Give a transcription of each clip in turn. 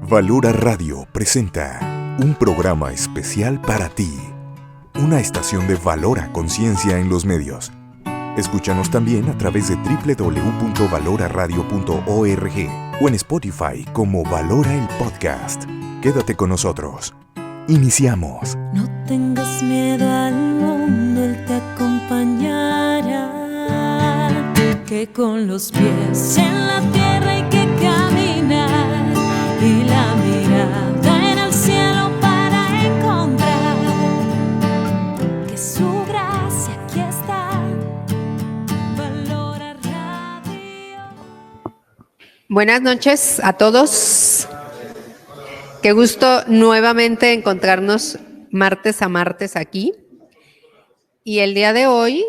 Valora Radio presenta un programa especial para ti, una estación de Valora Conciencia en los medios. Escúchanos también a través de www.valoraradio.org o en Spotify como Valora el Podcast. Quédate con nosotros. Iniciamos. No tengas miedo al mundo, Él te acompañará. Que con los pies en la tierra hay que caminar y la mirada en el cielo para encontrar que su gracia aquí está. Valora Radio. Buenas noches a todos. Qué gusto nuevamente encontrarnos martes a martes aquí. Y el día de hoy,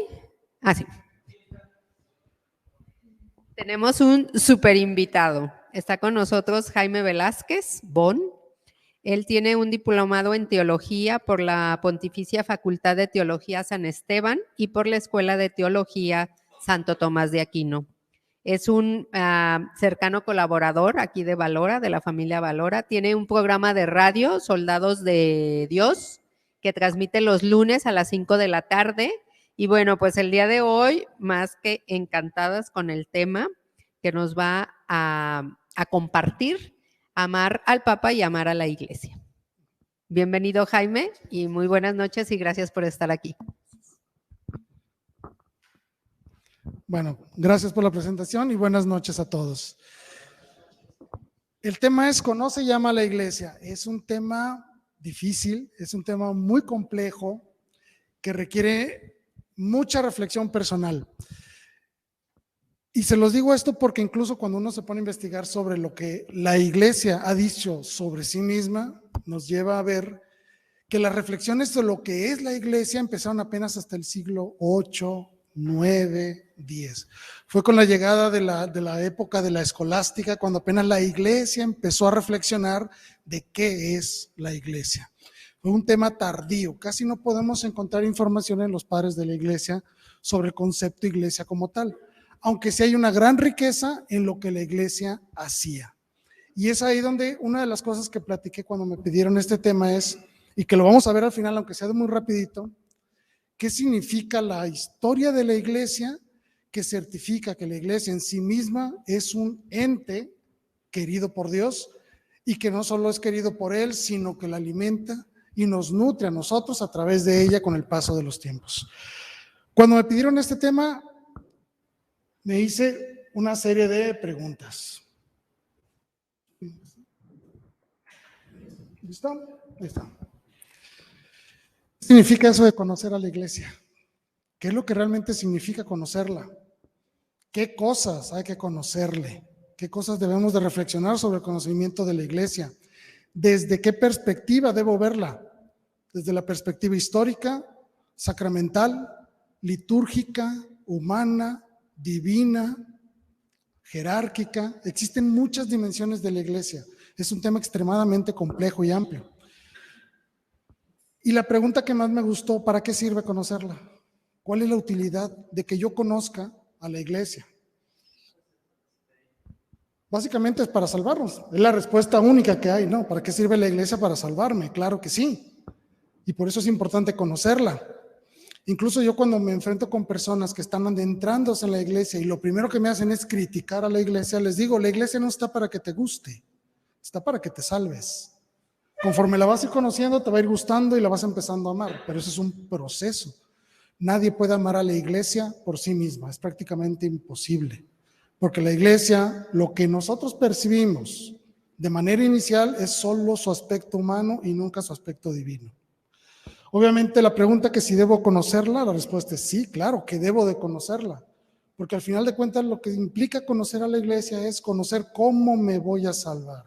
tenemos un súper invitado. Está con nosotros Jaime Velázquez Bon. Él tiene un diplomado en teología por la Pontificia Facultad de Teología San Esteban y por la Escuela de Teología Santo Tomás de Aquino. Es un cercano colaborador aquí de Valora, de la familia Valora. Tiene un programa de radio, Soldados de Dios, que transmite los lunes a las 5 de la tarde. Y bueno, pues el día de hoy, más que encantadas con el tema que nos va a compartir, amar al Papa y amar a la Iglesia. Bienvenido, Jaime, y muy buenas noches y gracias por estar aquí. Bueno, gracias por la presentación y buenas noches a todos. El tema es Conoce y ama a la Iglesia. Es un tema difícil, es un tema muy complejo que requiere mucha reflexión personal. Y se los digo esto porque incluso cuando uno se pone a investigar sobre lo que la Iglesia ha dicho sobre sí misma, nos lleva a ver que las reflexiones de lo que es la Iglesia empezaron apenas hasta el siglo VIII, 9, 10. Fue con la llegada de la época de la escolástica cuando apenas la Iglesia empezó a reflexionar de qué es la Iglesia. Fue un tema tardío, casi no podemos encontrar información en los padres de la Iglesia sobre el concepto Iglesia como tal, aunque sí hay una gran riqueza en lo que la Iglesia hacía. Y es ahí donde una de las cosas que platiqué cuando me pidieron este tema es, y que lo vamos a ver al final, aunque sea de muy rapidito, ¿qué significa la historia de la Iglesia que certifica que la Iglesia en sí misma es un ente querido por Dios y que no solo es querido por Él, sino que la alimenta y nos nutre a nosotros a través de ella con el paso de los tiempos? Cuando me pidieron este tema, me hice una serie de preguntas. ¿Listo? Ahí está. ¿Qué significa eso de conocer a la Iglesia? ¿Qué es lo que realmente significa conocerla? ¿Qué cosas hay que conocerle? ¿Qué cosas debemos de reflexionar sobre el conocimiento de la Iglesia? ¿Desde qué perspectiva debo verla? ¿Desde la perspectiva histórica, sacramental, litúrgica, humana, divina, jerárquica? Existen muchas dimensiones de la Iglesia. Es un tema extremadamente complejo y amplio. Y la pregunta que más me gustó, ¿para qué sirve conocerla? ¿Cuál es la utilidad de que yo conozca a la Iglesia? Básicamente es para salvarnos. Es la respuesta única que hay, ¿no? ¿Para qué sirve la Iglesia? Para salvarme, claro que sí. Y por eso es importante conocerla. Incluso yo cuando me enfrento con personas que están adentrándose en la Iglesia y lo primero que me hacen es criticar a la Iglesia, les digo, la Iglesia no está para que te guste, está para que te salves. Conforme la vas a ir conociendo, te va a ir gustando y la vas empezando a amar, pero eso es un proceso. Nadie puede amar a la Iglesia por sí misma, es prácticamente imposible, porque la Iglesia, lo que nosotros percibimos de manera inicial es solo su aspecto humano y nunca su aspecto divino. Obviamente la pregunta que si debo conocerla, la respuesta es sí, claro que debo de conocerla, porque al final de cuentas lo que implica conocer a la Iglesia es conocer cómo me voy a salvar.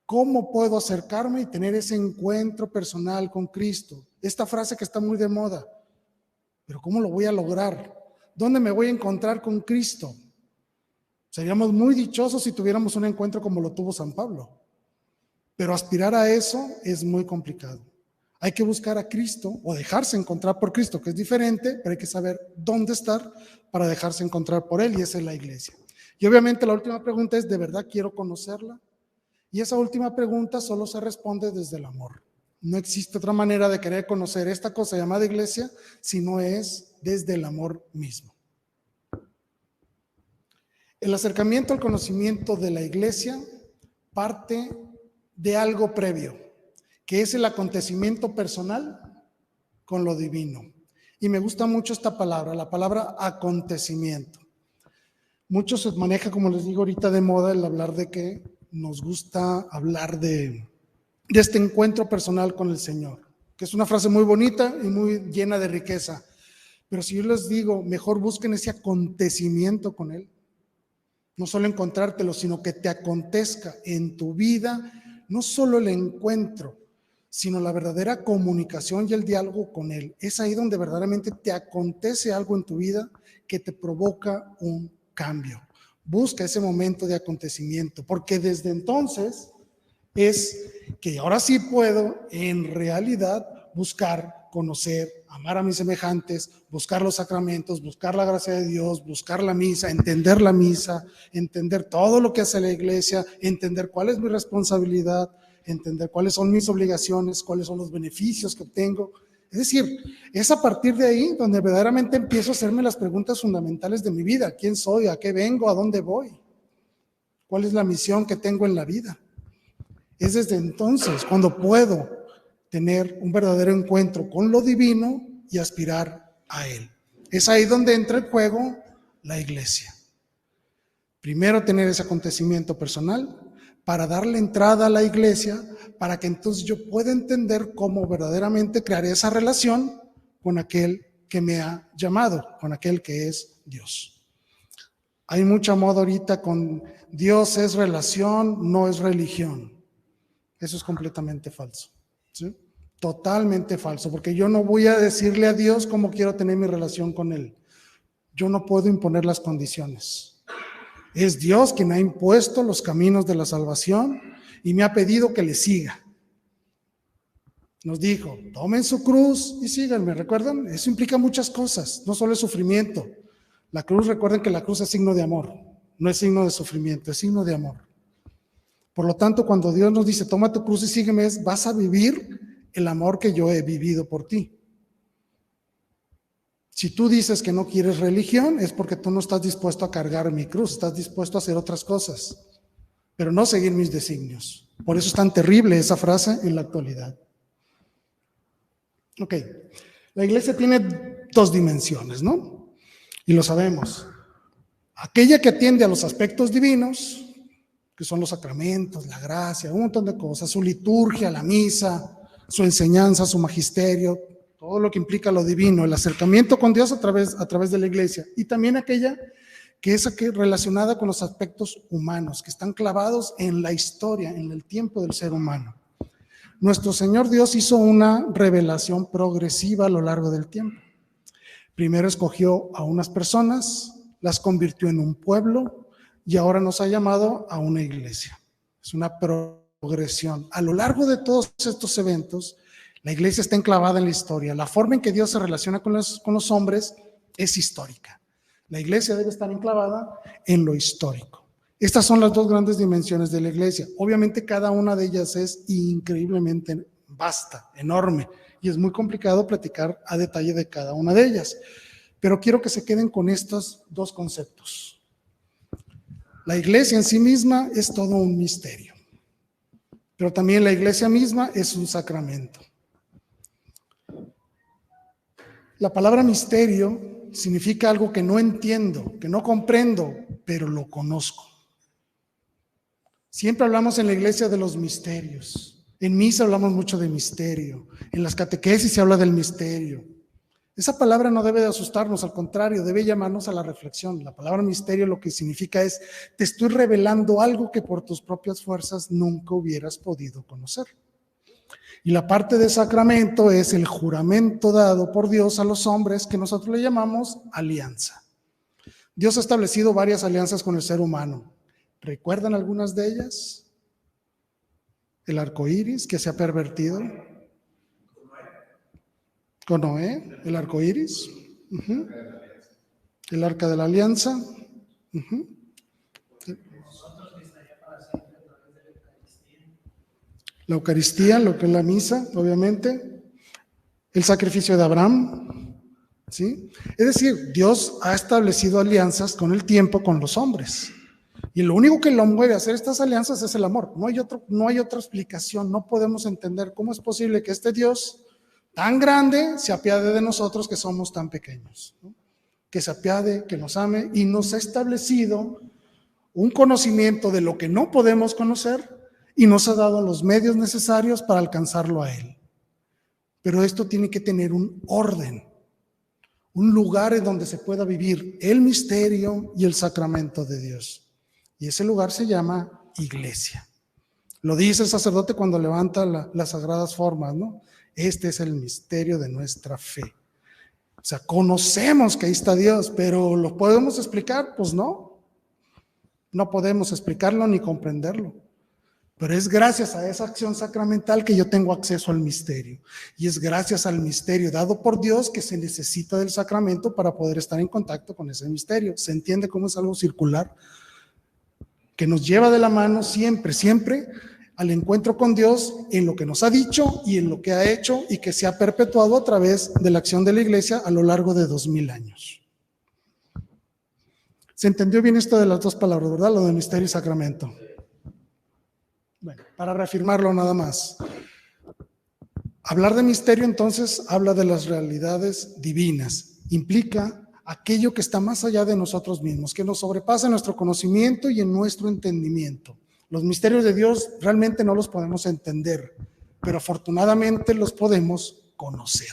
¿Cómo puedo acercarme y tener ese encuentro personal con Cristo? Esta frase que está muy de moda, pero ¿cómo lo voy a lograr? ¿Dónde me voy a encontrar con Cristo? Seríamos muy dichosos si tuviéramos un encuentro como lo tuvo San Pablo, pero aspirar a eso es muy complicado. Hay que buscar a Cristo o dejarse encontrar por Cristo, que es diferente, pero hay que saber dónde estar para dejarse encontrar por Él, y esa es la Iglesia. Y obviamente la última pregunta es, ¿de verdad quiero conocerla? Y esa última pregunta solo se responde desde el amor. No existe otra manera de querer conocer esta cosa llamada iglesia si no es desde el amor mismo. El acercamiento al conocimiento de la iglesia parte de algo previo, que es el acontecimiento personal con lo divino. Y me gusta mucho esta palabra, la palabra acontecimiento. Mucho se maneja, como les digo ahorita, de moda el hablar de que nos gusta hablar de este encuentro personal con el Señor, que es una frase muy bonita y muy llena de riqueza. Pero si yo les digo, mejor busquen ese acontecimiento con Él. No solo encontrártelo, sino que te acontezca en tu vida, no solo el encuentro, sino la verdadera comunicación y el diálogo con Él. Es ahí donde verdaderamente te acontece algo en tu vida que te provoca un cambio. Busca ese momento de acontecimiento, porque desde entonces es que ahora sí puedo en realidad buscar, conocer, amar a mis semejantes, buscar los sacramentos, buscar la gracia de Dios, buscar la misa, entender todo lo que hace la iglesia, entender cuál es mi responsabilidad, entender cuáles son mis obligaciones, cuáles son los beneficios que obtengo. Es decir, es a partir de ahí donde verdaderamente empiezo a hacerme las preguntas fundamentales de mi vida. ¿Quién soy? ¿A qué vengo? ¿A dónde voy? ¿Cuál es la misión que tengo en la vida? Es desde entonces cuando puedo tener un verdadero encuentro con lo divino y aspirar a Él. Es ahí donde entra en juego la iglesia. Primero tener ese acontecimiento personal para darle entrada a la iglesia, para que entonces yo pueda entender cómo verdaderamente crear esa relación con aquel que me ha llamado, con aquel que es Dios. Hay mucha moda ahorita con Dios es relación, no es religión. Eso es completamente falso, ¿sí? Totalmente falso, porque yo no voy a decirle a Dios cómo quiero tener mi relación con Él. Yo no puedo imponer las condiciones. Es Dios quien ha impuesto los caminos de la salvación y me ha pedido que le siga. Nos dijo, tomen su cruz y síganme. ¿Recuerdan? Eso implica muchas cosas, no solo el sufrimiento. La cruz, recuerden que la cruz es signo de amor, no es signo de sufrimiento, es signo de amor. Por lo tanto, cuando Dios nos dice, toma tu cruz y sígueme, vas a vivir el amor que yo he vivido por ti. Si tú dices que no quieres religión, es porque tú no estás dispuesto a cargar mi cruz, estás dispuesto a hacer otras cosas, pero no seguir mis designios. Por eso es tan terrible esa frase en la actualidad. Ok, la iglesia tiene dos dimensiones, ¿no? Y lo sabemos. Aquella que atiende a los aspectos divinos, que son los sacramentos, la gracia, un montón de cosas, su liturgia, la misa, su enseñanza, su magisterio, todo lo que implica lo divino, el acercamiento con Dios a través de la iglesia, y también aquella que es relacionada con los aspectos humanos, que están clavados en la historia, en el tiempo del ser humano. Nuestro Señor Dios hizo una revelación progresiva a lo largo del tiempo. Primero escogió a unas personas, las convirtió en un pueblo, y ahora nos ha llamado a una iglesia. Es una progresión. A lo largo de todos estos eventos, la iglesia está enclavada en la historia. La forma en que Dios se relaciona con los hombres es histórica. La iglesia debe estar enclavada en lo histórico. Estas son las dos grandes dimensiones de la iglesia. Obviamente cada una de ellas es increíblemente vasta, enorme, y es muy complicado platicar a detalle de cada una de ellas. Pero quiero que se queden con estos dos conceptos. La iglesia en sí misma es todo un misterio, pero también la iglesia misma es un sacramento. La palabra misterio significa algo que no entiendo, que no comprendo, pero lo conozco. Siempre hablamos en la iglesia de los misterios. En misa hablamos mucho de misterio. En las catequesis se habla del misterio. Esa palabra no debe de asustarnos, al contrario, debe llamarnos a la reflexión. La palabra misterio lo que significa es, te estoy revelando algo que por tus propias fuerzas nunca hubieras podido conocer. Y la parte de sacramento es el juramento dado por Dios a los hombres que nosotros le llamamos alianza. Dios ha establecido varias alianzas con el ser humano. ¿Recuerdan algunas de ellas? El arco iris que se ha pervertido. Con Noé, el arco iris, el arca de la alianza. la Eucaristía, lo que es la misa, obviamente, el sacrificio de Abraham, ¿sí? Es decir, Dios ha establecido alianzas con el tiempo, con los hombres. Y lo único que lo mueve a hacer estas alianzas es el amor. No hay otra explicación. No podemos entender cómo es posible que este Dios tan grande se apiade de nosotros que somos tan pequeños, ¿no? Que se apiade, que nos ame y nos ha establecido un conocimiento de lo que no podemos conocer y nos ha dado los medios necesarios para alcanzarlo a Él. Pero esto tiene que tener un orden, un lugar en donde se pueda vivir el misterio y el sacramento de Dios. Y ese lugar se llama iglesia. Lo dice el sacerdote cuando levanta las sagradas formas, ¿no? Este es el misterio de nuestra fe. O sea, conocemos que ahí está Dios, pero ¿lo podemos explicar? Pues no. No podemos explicarlo ni comprenderlo. Pero es gracias a esa acción sacramental que yo tengo acceso al misterio. Y es gracias al misterio dado por Dios que se necesita del sacramento para poder estar en contacto con ese misterio. ¿Se entiende cómo es algo circular? Que nos lleva de la mano siempre, siempre al encuentro con Dios en lo que nos ha dicho y en lo que ha hecho y que se ha perpetuado a través de la acción de la Iglesia a lo largo de 2000 años. ¿Se entendió bien esto de las dos palabras, verdad? Lo de misterio y sacramento. Bueno, para reafirmarlo nada más. Hablar de misterio entonces habla de las realidades divinas. Implica aquello que está más allá de nosotros mismos, que nos sobrepasa en nuestro conocimiento y en nuestro entendimiento. Los misterios de Dios realmente no los podemos entender, pero afortunadamente los podemos conocer.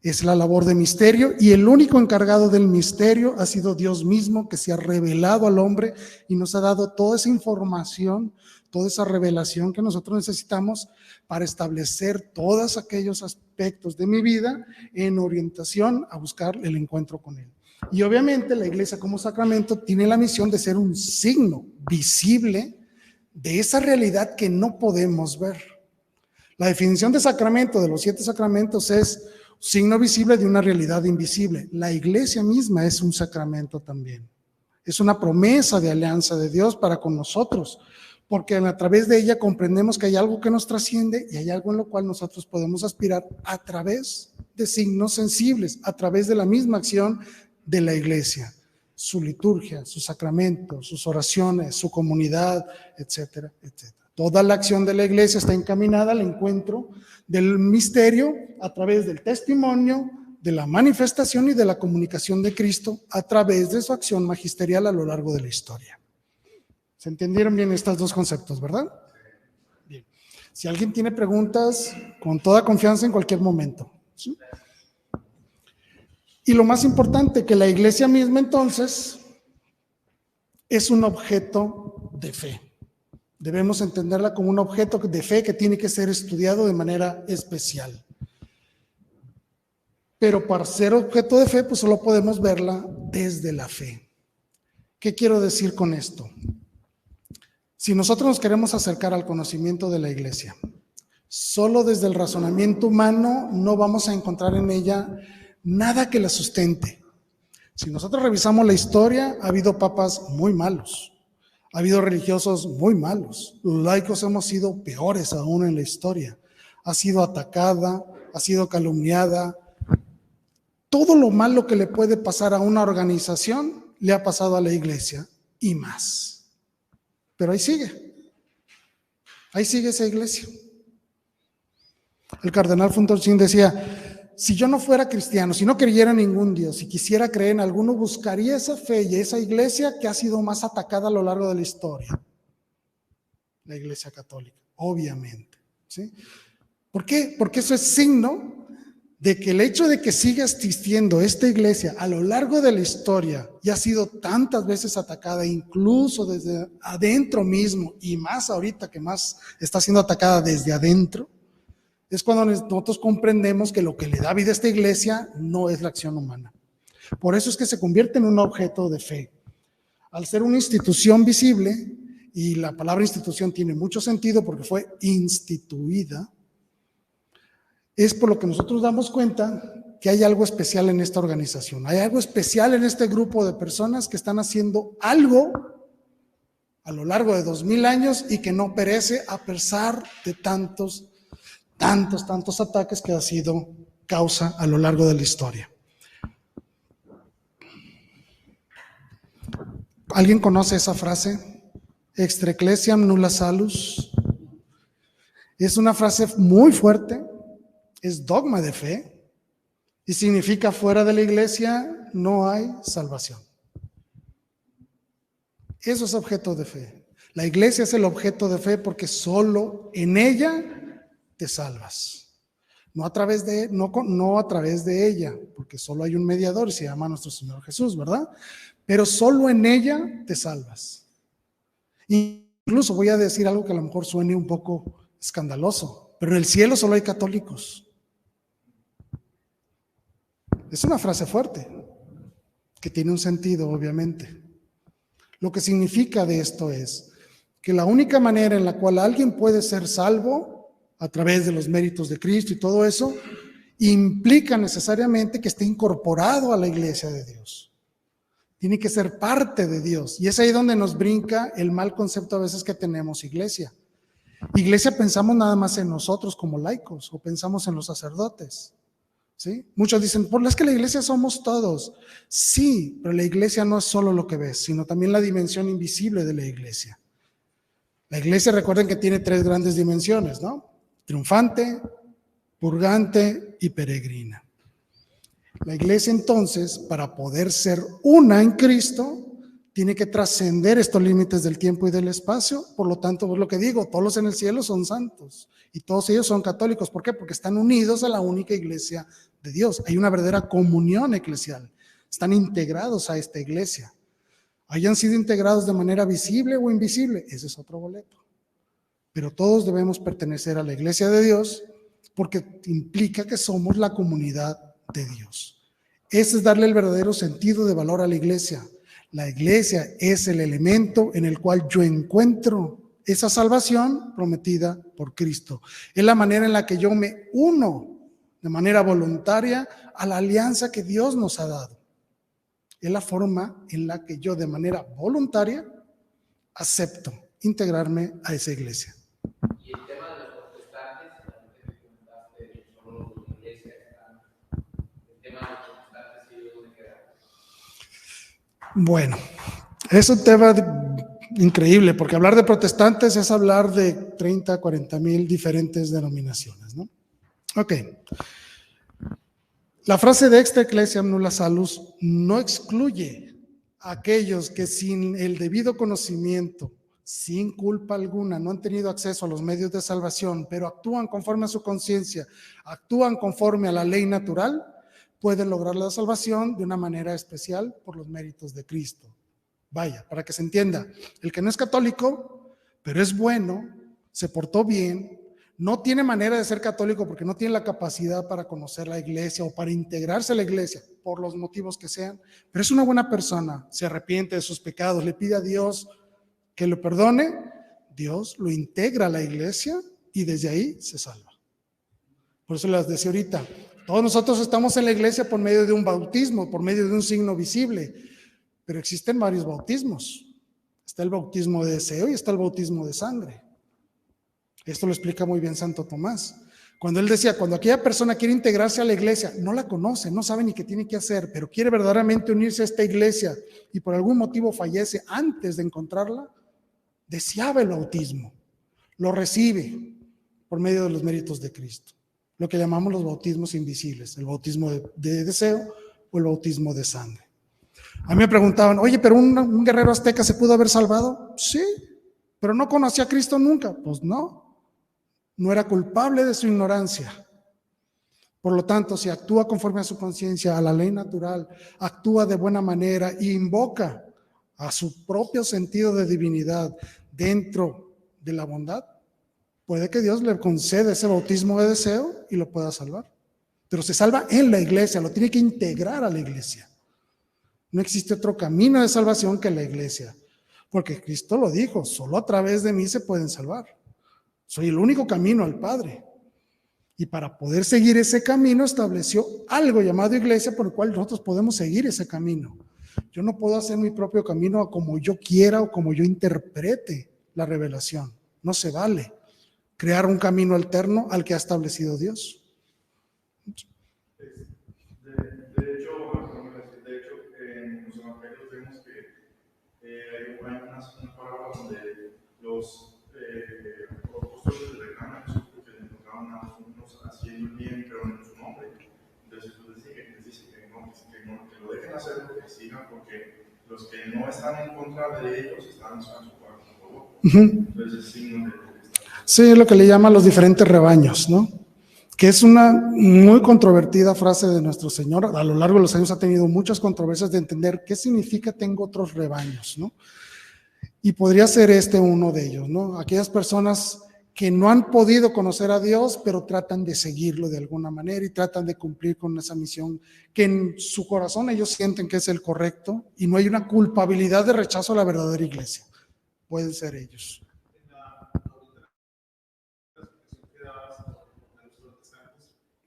Es la labor de misterio y el único encargado del misterio ha sido Dios mismo, que se ha revelado al hombre y nos ha dado toda esa información, toda esa revelación que nosotros necesitamos para establecer todos aquellos aspectos de mi vida en orientación a buscar el encuentro con Él. Y obviamente la iglesia como sacramento tiene la misión de ser un signo visible de esa realidad que no podemos ver. La definición de sacramento de los 7 sacramentos es signo visible de una realidad invisible. La iglesia misma es un sacramento también. Es una promesa de alianza de Dios para con nosotros, porque a través de ella comprendemos que hay algo que nos trasciende y hay algo en lo cual nosotros podemos aspirar a través de signos sensibles, a través de la misma acción de la iglesia, su liturgia, sus sacramentos, sus oraciones, su comunidad, etcétera, etcétera. Toda la acción de la iglesia está encaminada al encuentro del misterio a través del testimonio, de la manifestación y de la comunicación de Cristo a través de su acción magisterial a lo largo de la historia. ¿Se entendieron bien estos dos conceptos, verdad? Bien. Si alguien tiene preguntas, con toda confianza en cualquier momento, ¿sí? Y lo más importante, que la iglesia misma entonces es un objeto de fe. Debemos entenderla como un objeto de fe que tiene que ser estudiado de manera especial. Pero para ser objeto de fe, pues solo podemos verla desde la fe. ¿Qué quiero decir con esto? Si nosotros nos queremos acercar al conocimiento de la iglesia, solo desde el razonamiento humano no vamos a encontrar en ella nada que la sustente. Si nosotros revisamos la historia, ha habido papas muy malos, ha habido religiosos muy malos, los laicos hemos sido peores aún en la historia, ha sido atacada, ha sido calumniada. Todo lo malo que le puede pasar a una organización le ha pasado a la iglesia y más. Pero ahí sigue esa iglesia. El cardenal Fontaine decía: si yo no fuera cristiano, si no creyera en ningún Dios, si quisiera creer en alguno, buscaría esa fe y esa iglesia que ha sido más atacada a lo largo de la historia. La iglesia católica, obviamente, ¿sí? ¿Por qué? Porque eso es signo de que el hecho de que siga existiendo esta iglesia a lo largo de la historia y ha sido tantas veces atacada, incluso desde adentro mismo, y más ahorita que más está siendo atacada desde adentro, es cuando nosotros comprendemos que lo que le da vida a esta iglesia no es la acción humana. Por eso es que se convierte en un objeto de fe. Al ser una institución visible, y la palabra institución tiene mucho sentido porque fue instituida, es por lo que nosotros damos cuenta que hay algo especial en esta organización, hay algo especial en este grupo de personas que están haciendo algo a lo largo de 2000 años y que no perece a pesar de tantos ataques que ha sido causa a lo largo de la historia. ¿Alguien conoce esa frase? Extra ecclesiam nulla salus. Es una frase muy fuerte, es dogma de fe y significa fuera de la iglesia no hay salvación. Eso es objeto de fe. La iglesia es el objeto de fe porque solo en ella te salvas. No a través de ella, porque solo hay un mediador y se llama nuestro Señor Jesús, ¿verdad? Pero solo en ella te salvas. Incluso voy a decir algo que a lo mejor suene un poco escandaloso, pero en el cielo solo hay católicos. Es una frase fuerte, que tiene un sentido, obviamente. Lo que significa de esto es que la única manera en la cual alguien puede ser salvo a través de los méritos de Cristo y todo eso, implica necesariamente que esté incorporado a la iglesia de Dios. Tiene que ser parte de Dios. Y es ahí donde nos brinca el mal concepto a veces que tenemos iglesia. Iglesia pensamos nada más en nosotros como laicos o pensamos en los sacerdotes. ¿Sí? Muchos dicen, es que la iglesia somos todos. Sí, pero la iglesia no es solo lo que ves, sino también la dimensión invisible de la iglesia. La iglesia, recuerden que tiene 3 grandes dimensiones, ¿no? Triunfante, purgante y peregrina. La iglesia entonces, para poder ser una en Cristo, tiene que trascender estos límites del tiempo y del espacio. Por lo tanto, es lo que digo, todos los en el cielo son santos y todos ellos son católicos. ¿Por qué? Porque están unidos a la única iglesia de Dios. Hay una verdadera comunión eclesial. Están integrados a esta iglesia. Hayan sido integrados de manera visible o invisible, ese es otro boleto. Pero todos debemos pertenecer a la iglesia de Dios porque implica que somos la comunidad de Dios. Ese es darle el verdadero sentido de valor a la iglesia. La iglesia es el elemento en el cual yo encuentro esa salvación prometida por Cristo. Es la manera en la que yo me uno de manera voluntaria a la alianza que Dios nos ha dado. Es la forma en la que yo de manera voluntaria acepto integrarme a esa iglesia. Y el tema de los protestantes, también te comentaste, solo la iglesia, el tema de los protestantes, ¿sí dónde queda? Bueno, es un tema increíble, porque hablar de protestantes es hablar de 30, 40 mil diferentes denominaciones, ¿no? Ok. La frase de extra ecclesiam nulla salus no excluye a aquellos que sin el debido conocimiento, sin culpa alguna, no han tenido acceso a los medios de salvación, pero actúan conforme a su conciencia, actúan conforme a la ley natural, pueden lograr la salvación de una manera especial por los méritos de Cristo. Vaya, para que se entienda, el que no es católico, pero es bueno, se portó bien, no tiene manera de ser católico porque no tiene la capacidad para conocer la iglesia o para integrarse a la iglesia, por los motivos que sean, pero es una buena persona, se arrepiente de sus pecados, le pide a Dios que lo perdone, Dios lo integra a la iglesia y desde ahí se salva. Por eso les decía ahorita, todos nosotros estamos en la iglesia por medio de un bautismo, por medio de un signo visible, pero existen varios bautismos. Está el bautismo de deseo y está el bautismo de sangre. Esto lo explica muy bien Santo Tomás. Cuando él decía, cuando aquella persona quiere integrarse a la iglesia, no la conoce, no sabe ni qué tiene que hacer, pero quiere verdaderamente unirse a esta iglesia y por algún motivo fallece antes de encontrarla, deseaba el bautismo, lo recibe por medio de los méritos de Cristo. Lo que llamamos los bautismos invisibles, el bautismo de deseo o el bautismo de sangre. A mí me preguntaban, oye, ¿pero un guerrero azteca se pudo haber salvado? Sí, pero no conocía a Cristo nunca. Pues no era culpable de su ignorancia. Por lo tanto, si actúa conforme a su conciencia, a la ley natural, actúa de buena manera e invoca a su propio sentido de divinidad dentro de la bondad, puede que Dios le conceda ese bautismo de deseo y lo pueda salvar. Pero se salva en la iglesia, lo tiene que integrar a la iglesia. No existe otro camino de salvación que la iglesia, porque Cristo lo dijo, solo a través de mí se pueden salvar. Soy el único camino al Padre. Y para poder seguir ese camino estableció algo llamado iglesia por el cual nosotros podemos seguir ese camino. Yo no puedo hacer mi propio camino como yo quiera o como yo interprete la revelación. No se vale crear un camino alterno al que ha establecido Dios. De hecho, en los evangelios vemos que hay una parábola donde los apóstoles le reclaman a Jesús porque le encontraban a unos haciendo el bien, pero en su nombre. Entonces Jesús les dice que lo dejen hacer, que sigan, porque los que no están en contra de ellos están a su favor. Entonces es signo de... Sí, es lo que le llaman los diferentes rebaños, ¿no? Que es una muy controvertida frase de nuestro Señor. A lo largo de los años ha tenido muchas controversias de entender qué significa tengo otros rebaños, ¿no? Y podría ser uno de ellos, ¿no? Aquellas personas que no han podido conocer a Dios, pero tratan de seguirlo de alguna manera y tratan de cumplir con esa misión que en su corazón ellos sienten que es el correcto y no hay una culpabilidad de rechazo a la verdadera iglesia. Pueden ser ellos.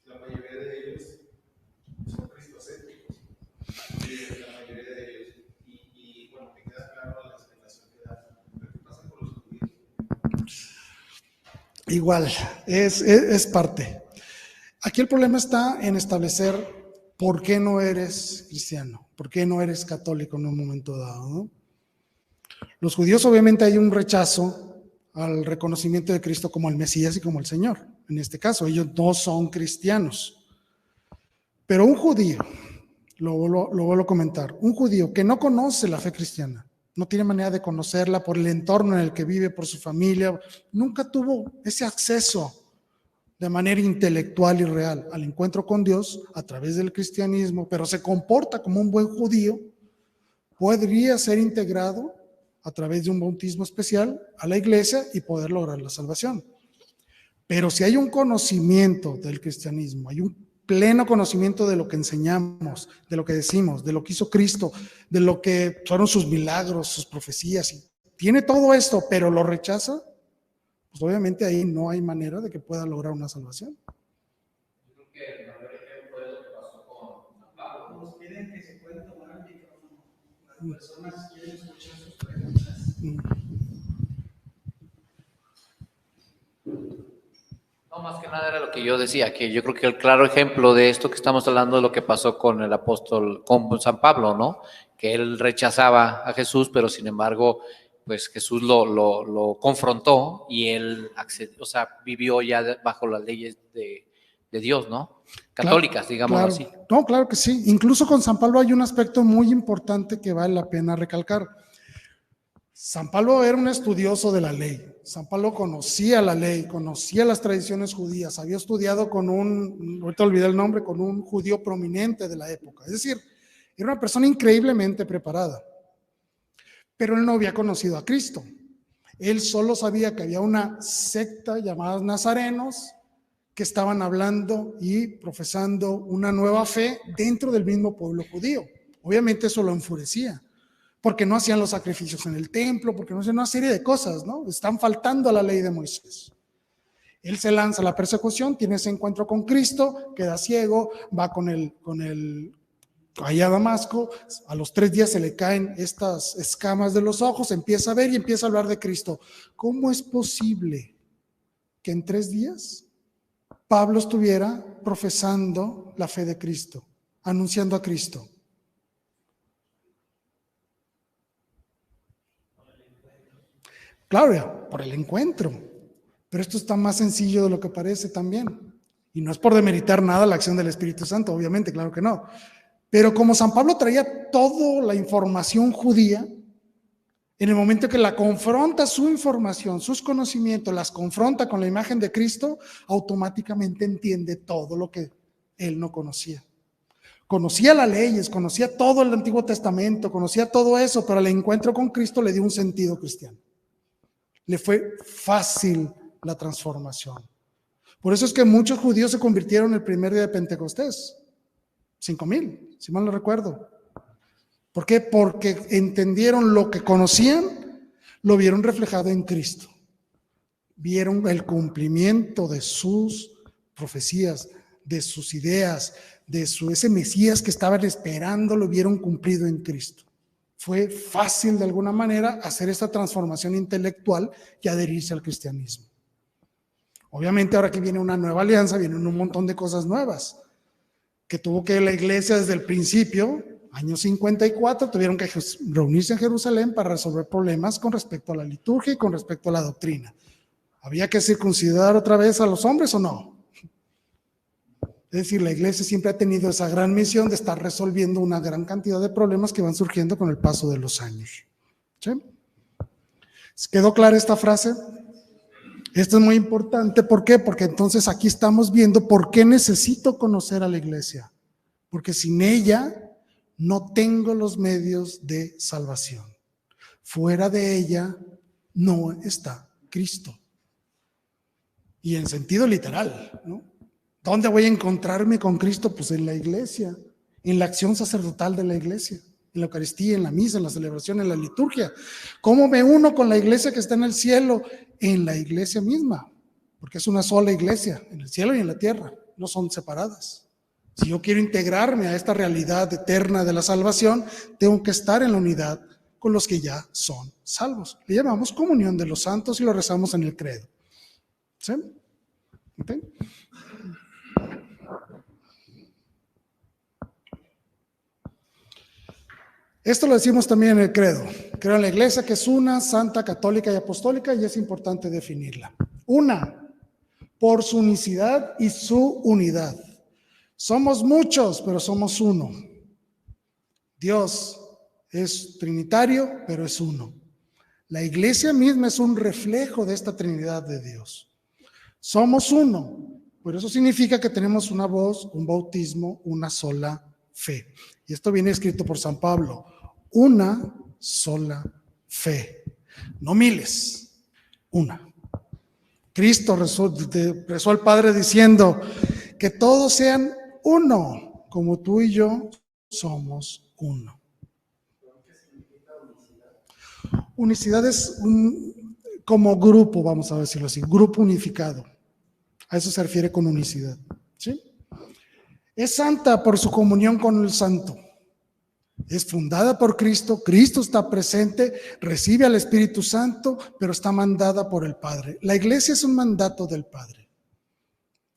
La mayoría de ellos son cristocéntricos, y la mayoría de ellos, y bueno, me queda claro la explicación que das, pero ¿qué pasa con los judíos? Igual, es parte. Aquí el problema está en establecer por qué no eres cristiano, por qué no eres católico en un momento dado, ¿no? Los judíos obviamente hay un rechazo al reconocimiento de Cristo como el Mesías y como el Señor. En este caso, ellos no son cristianos. Pero un judío, lo vuelvo a comentar, un judío que no conoce la fe cristiana, no tiene manera de conocerla por el entorno en el que vive, por su familia, nunca tuvo ese acceso de manera intelectual y real al encuentro con Dios a través del cristianismo, pero se comporta como un buen judío, podría ser integrado a través de un bautismo especial a la iglesia y poder lograr la salvación. Pero si hay un conocimiento del cristianismo, hay un pleno conocimiento de lo que enseñamos, de lo que decimos, de lo que hizo Cristo, de lo que fueron sus milagros, sus profecías, y tiene todo esto, pero lo rechaza, pues obviamente ahí no hay manera de que pueda lograr una salvación. Yo creo que el mayor ejemplo es lo que pasó con San Pablo. Nos piden que se pueden tomar el micrófono. Las personas quieren escuchar sus preguntas. No, más que nada era lo que yo decía, que yo creo que el claro ejemplo de esto que estamos hablando es lo que pasó con el apóstol, con San Pablo, ¿no? Que él rechazaba a Jesús, pero sin embargo, pues Jesús lo confrontó y él accedió, o sea, vivió ya bajo las leyes de Dios, ¿no? Católicas, claro, digámoslo así. No, claro que sí. Incluso con San Pablo hay un aspecto muy importante que vale la pena recalcar. San Pablo era un estudioso de la ley. San Pablo conocía la ley, conocía las tradiciones judías, había estudiado con ahorita olvidé el nombre, con un judío prominente de la época. Es decir, era una persona increíblemente preparada. Pero él no había conocido a Cristo. Él solo sabía que había una secta llamada nazarenos que estaban hablando y profesando una nueva fe dentro del mismo pueblo judío. Obviamente eso lo enfurecía, porque no hacían los sacrificios en el templo, porque no hacían una serie de cosas, ¿no? Están faltando a la ley de Moisés. Él se lanza a la persecución, tiene ese encuentro con Cristo, queda ciego, va allá a Damasco, a los 3 días se le caen estas escamas de los ojos, empieza a ver y empieza a hablar de Cristo. ¿Cómo es posible que en 3 días Pablo estuviera profesando la fe de Cristo, anunciando a Cristo? Claro, por el encuentro, pero esto está más sencillo de lo que parece también. Y no es por demeritar nada la acción del Espíritu Santo, obviamente, claro que no. Pero como San Pablo traía toda la información judía, en el momento que la confronta su información, sus conocimientos, las confronta con la imagen de Cristo, automáticamente entiende todo lo que él no conocía. Conocía las leyes, conocía todo el Antiguo Testamento, conocía todo eso, pero el encuentro con Cristo le dio un sentido cristiano. Le fue fácil la transformación. Por eso es que muchos judíos se convirtieron el primer día de Pentecostés. 5,000, si mal no recuerdo. ¿Por qué? Porque entendieron lo que conocían, lo vieron reflejado en Cristo. Vieron el cumplimiento de sus profecías, de sus ideas, de ese Mesías que estaban esperando, lo vieron cumplido en Cristo. Fue fácil de alguna manera hacer esta transformación intelectual y adherirse al cristianismo. Obviamente ahora que viene una nueva alianza, vienen un montón de cosas nuevas, que tuvo que la iglesia desde el principio, año 54, tuvieron que reunirse en Jerusalén para resolver problemas con respecto a la liturgia y con respecto a la doctrina. ¿Había que circuncidar otra vez a los hombres o no? Es decir, la iglesia siempre ha tenido esa gran misión de estar resolviendo una gran cantidad de problemas que van surgiendo con el paso de los años. ¿Sí? ¿Quedó clara esta frase? Esto es muy importante. ¿Por qué? Porque entonces aquí estamos viendo por qué necesito conocer a la iglesia. Porque sin ella no tengo los medios de salvación. Fuera de ella no está Cristo. Y en sentido literal, ¿no? ¿Dónde voy a encontrarme con Cristo? Pues en la iglesia, en la acción sacerdotal de la iglesia, en la Eucaristía, en la misa, en la celebración, en la liturgia. ¿Cómo me uno con la iglesia que está en el cielo? En la iglesia misma, porque es una sola iglesia, en el cielo y en la tierra, no son separadas. Si yo quiero integrarme a esta realidad eterna de la salvación, tengo que estar en la unidad con los que ya son salvos. Le llamamos comunión de los santos y lo rezamos en el credo. ¿Sí? ¿Okay? Esto lo decimos también en el credo. Creo en la iglesia que es una, santa, católica y apostólica, y es importante definirla. Una, por su unicidad y su unidad. Somos muchos, pero somos uno. Dios es trinitario, pero es uno. La iglesia misma es un reflejo de esta Trinidad de Dios. Somos uno, pero eso significa que tenemos una voz, un bautismo, una sola fe. Y esto viene escrito por San Pablo. Una sola fe. No miles, una. Cristo rezó al Padre diciendo que todos sean uno, como tú y yo somos uno. Unicidad es como grupo, vamos a decirlo así, grupo unificado. A eso se refiere con unicidad. ¿Sí? Es santa por su comunión con el santo. Es fundada por Cristo, Cristo está presente, recibe al Espíritu Santo, pero está mandada por el Padre. La iglesia es un mandato del Padre.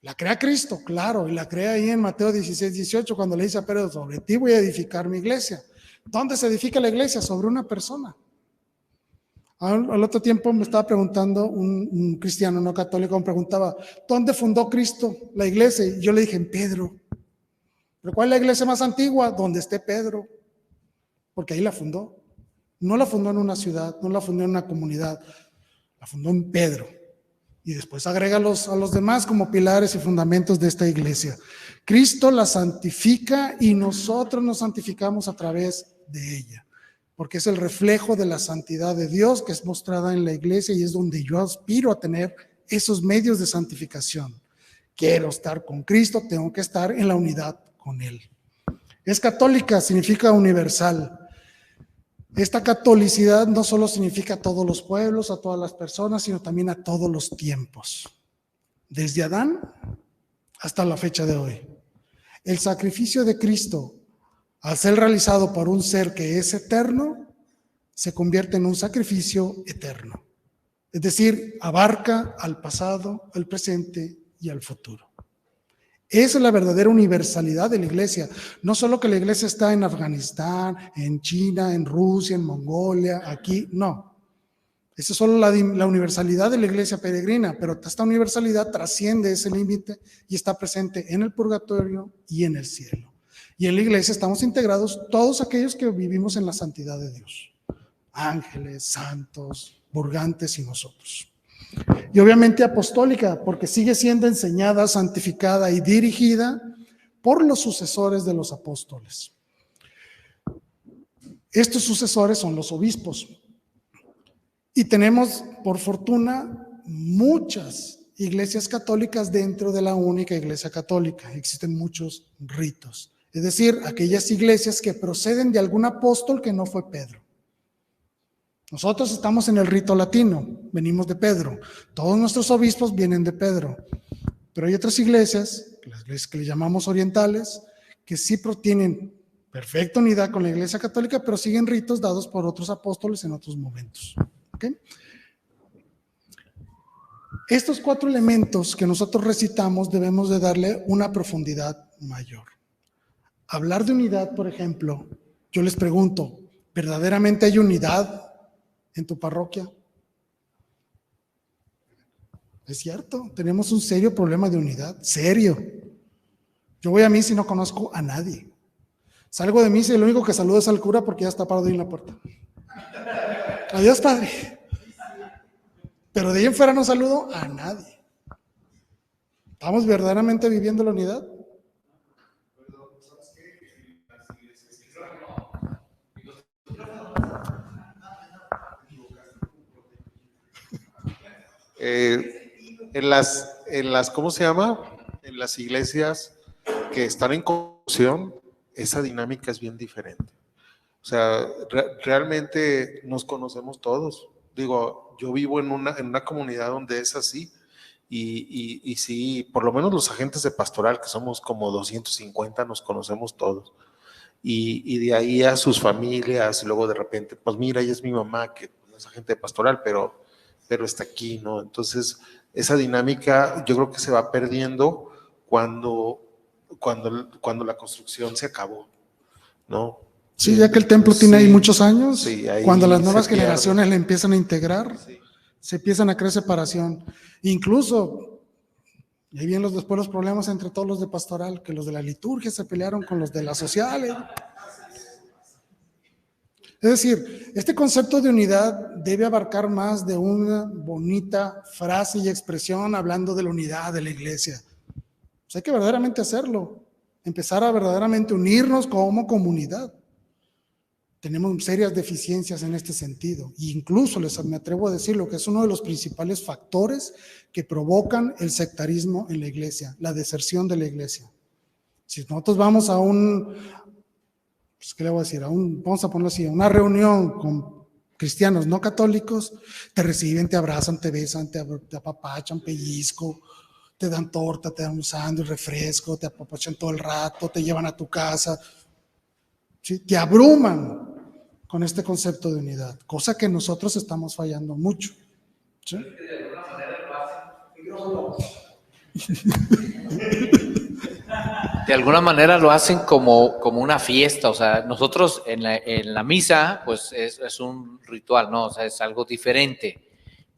La crea Cristo, claro, y la crea ahí en Mateo 16, 18, cuando le dice a Pedro, sobre ti voy a edificar mi iglesia. ¿Dónde se edifica la iglesia? Sobre una persona. Al otro tiempo me estaba preguntando un cristiano no católico, me preguntaba, ¿dónde fundó Cristo la iglesia? Y yo le dije, en Pedro. ¿Pero cuál es la iglesia más antigua? Donde esté Pedro. Porque ahí la fundó. No la fundó en una ciudad, no la fundó en una comunidad, la fundó en Pedro. Y después agrega a los demás como pilares y fundamentos de esta iglesia. Cristo la santifica y nosotros nos santificamos a través de ella. Porque es el reflejo de la santidad de Dios que es mostrada en la iglesia y es donde yo aspiro a tener esos medios de santificación. Quiero estar con Cristo, tengo que estar en la unidad con Él. Es católica, significa universal. Esta catolicidad no solo significa a todos los pueblos, a todas las personas, sino también a todos los tiempos. Desde Adán hasta la fecha de hoy. El sacrificio de Cristo, al ser realizado por un ser que es eterno, se convierte en un sacrificio eterno. Es decir, abarca al pasado, al presente y al futuro. Esa es la verdadera universalidad de la iglesia. No solo que la iglesia está en Afganistán, en China, en Rusia, en Mongolia, aquí, no. Esa es solo la universalidad de la iglesia peregrina, pero esta universalidad trasciende ese límite y está presente en el purgatorio y en el cielo. Y en la iglesia estamos integrados todos aquellos que vivimos en la santidad de Dios. Ángeles, santos, purgantes y nosotros. Y obviamente apostólica, porque sigue siendo enseñada, santificada y dirigida por los sucesores de los apóstoles. Estos sucesores son los obispos. Y tenemos, por fortuna, muchas iglesias católicas dentro de la única iglesia católica. Existen muchos ritos. Es decir, aquellas iglesias que proceden de algún apóstol que no fue Pedro. Nosotros estamos en el rito latino, venimos de Pedro. Todos nuestros obispos vienen de Pedro. Pero hay otras iglesias, las iglesias que le llamamos orientales, que sí tienen perfecta unidad con la Iglesia Católica, pero siguen ritos dados por otros apóstoles en otros momentos. ¿Okay? Estos 4 elementos que nosotros recitamos debemos de darle una profundidad mayor. Hablar de unidad, por ejemplo, yo les pregunto, ¿verdaderamente hay unidad en tu parroquia? Es cierto, tenemos un serio problema de unidad, serio. Yo voy a misa y no conozco a nadie. Salgo de misa y lo único que saludo es al cura porque ya está parado ahí en la puerta. Adiós, padre. Pero de ahí en fuera no saludo a nadie. ¿Estamos verdaderamente viviendo la unidad? ¿Cómo se llama? En las iglesias que están en construcción, esa dinámica es bien diferente. O sea, realmente nos conocemos todos. Digo, yo vivo en una comunidad donde es así y sí, por lo menos los agentes de pastoral, que somos como 250, nos conocemos todos. Y de ahí a sus familias, y luego de repente, pues mira, ella es mi mamá, que no es agente de pastoral, pero está aquí, ¿no? Entonces, esa dinámica yo creo que se va perdiendo cuando la construcción se acabó, ¿no? Sí, ya que el templo tiene ahí muchos años, sí, ahí cuando las nuevas se pierde. generaciones le empiezan a integrar, Sí. se empiezan a crear separación. Incluso, y ahí vienen después los problemas entre todos los de pastoral, que los de la liturgia se pelearon con los de la social. Es decir, este concepto de unidad debe abarcar más de una bonita frase y expresión hablando de la unidad de la iglesia. Pues hay que verdaderamente hacerlo, empezar a verdaderamente unirnos como comunidad. Tenemos serias deficiencias en este sentido, e incluso me atrevo a decirlo que es uno de los principales factores que provocan el sectarismo en la iglesia, la deserción de la iglesia. Si nosotros vamos a pues, ¿qué le voy a decir? Vamos a ponerlo así, a una reunión con cristianos no católicos, te reciben, te abrazan, te besan, te apapachan, pellizco, te dan torta, te dan un sándwich, refresco, te apapachan todo el rato, te llevan a tu casa, ¿sí? Te abruman con este concepto de unidad, cosa que nosotros estamos fallando mucho. ¿Sí? De alguna manera lo hacen como una fiesta, o sea, nosotros en la misa, pues es un ritual, ¿no? O sea, es algo diferente,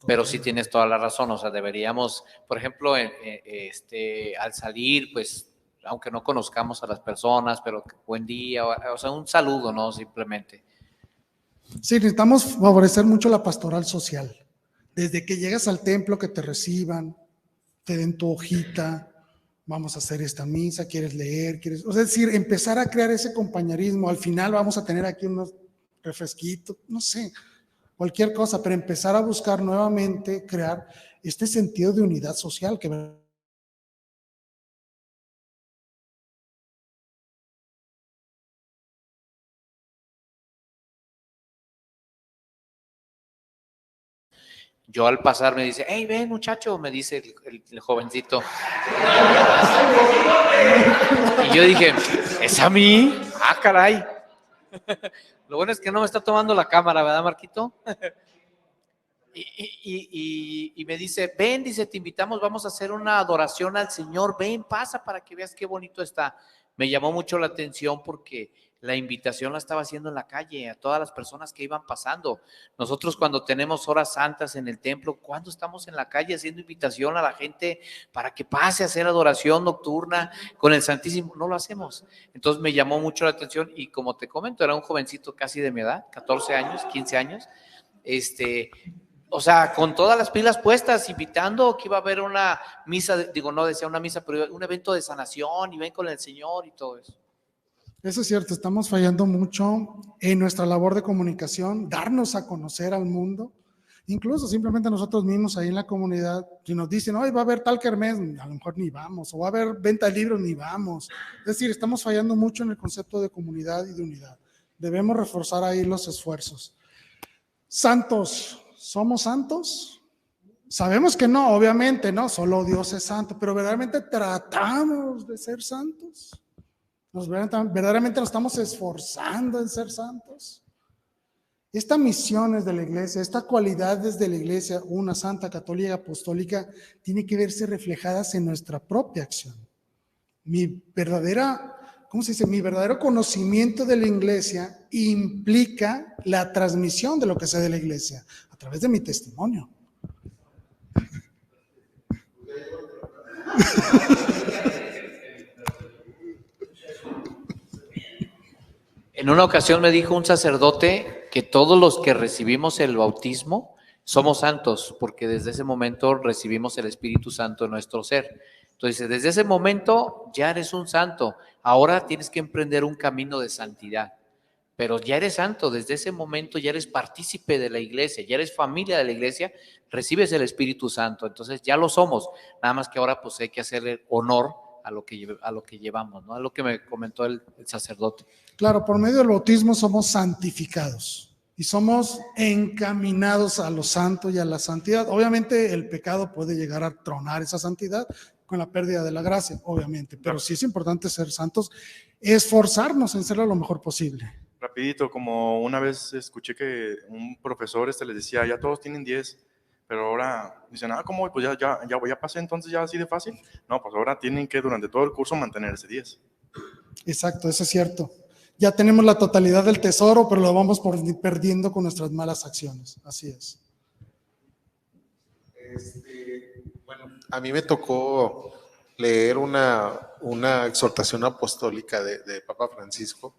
pero sí tienes toda la razón, o sea, deberíamos, por ejemplo, al salir, pues, aunque no conozcamos a las personas, pero buen día, o sea, un saludo, ¿no? Simplemente. Sí, necesitamos favorecer mucho la pastoral social. Desde que llegas al templo, que te reciban, te den tu hojita, vamos a hacer esta misa, quieres leer, o sea, es decir, empezar a crear ese compañerismo. Al final vamos a tener aquí unos refresquitos, no sé, cualquier cosa, pero empezar a buscar nuevamente crear este sentido de unidad social que Yo al pasar me dice, hey, ven muchacho, me dice el jovencito. Y yo dije, ¿es a mí? Ah, caray. Lo bueno es que no me está tomando la cámara, ¿verdad, Marquito? Y me dice, ven, dice, te invitamos, vamos a hacer una adoración al Señor, ven, pasa para que veas qué bonito está. Me llamó mucho la atención porque la invitación la estaba haciendo en la calle a todas las personas que iban pasando. Nosotros cuando tenemos horas santas en el templo, ¿cuándo estamos en la calle haciendo invitación a la gente para que pase a hacer adoración nocturna con el Santísimo? No lo hacemos. Entonces me llamó mucho la atención y como te comento, era un jovencito casi de mi edad, 14 años, 15 años, o sea, con todas las pilas puestas, invitando que iba a haber una misa, no decía una misa, pero un evento de sanación y ven con el Señor y todo eso. Eso es cierto, estamos fallando mucho en nuestra labor de comunicación, darnos a conocer al mundo, incluso simplemente nosotros mismos ahí en la comunidad, si nos dicen, hoy va a haber tal kermés, a lo mejor ni vamos, o va a haber venta de libros, ni vamos. Es decir, estamos fallando mucho en el concepto de comunidad y de unidad. Debemos reforzar ahí los esfuerzos. Santos, ¿somos santos? Sabemos que no, obviamente, no, solo Dios es santo, pero verdaderamente tratamos de ser santos. Verdaderamente nos estamos esforzando en ser santos. Esta misión es de la iglesia, esta cualidad desde la iglesia, una santa, católica, apostólica, tiene que verse reflejadas en nuestra propia acción. Mi verdadero conocimiento de la iglesia implica la transmisión de lo que sé de la iglesia a través de mi testimonio. En una ocasión me dijo un sacerdote que todos los que recibimos el bautismo somos santos, porque desde ese momento recibimos el Espíritu Santo en nuestro ser. Entonces, desde ese momento ya eres un santo. Ahora tienes que emprender un camino de santidad. Pero ya eres santo, desde ese momento ya eres partícipe de la iglesia, ya eres familia de la iglesia, recibes el Espíritu Santo, entonces ya lo somos, nada más que ahora pues hay que hacerle honor a lo que llevamos, ¿no? A lo que me comentó el sacerdote. Claro, por medio del bautismo somos santificados y somos encaminados a lo santo y a la santidad. Obviamente el pecado puede llegar a tronar esa santidad con la pérdida de la gracia, obviamente, pero sí es importante ser santos, esforzarnos en serlo lo mejor posible. Rapidito, como una vez escuché que un profesor les decía, ya todos tienen 10, pero ahora dicen, ¿cómo? Pues ya pasé, entonces ya así de fácil. No, pues ahora tienen que durante todo el curso mantener ese 10. Exacto, eso es cierto. Ya tenemos la totalidad del tesoro, pero lo vamos perdiendo con nuestras malas acciones. Así es. Bueno, a mí me tocó leer una exhortación apostólica de Papa Francisco,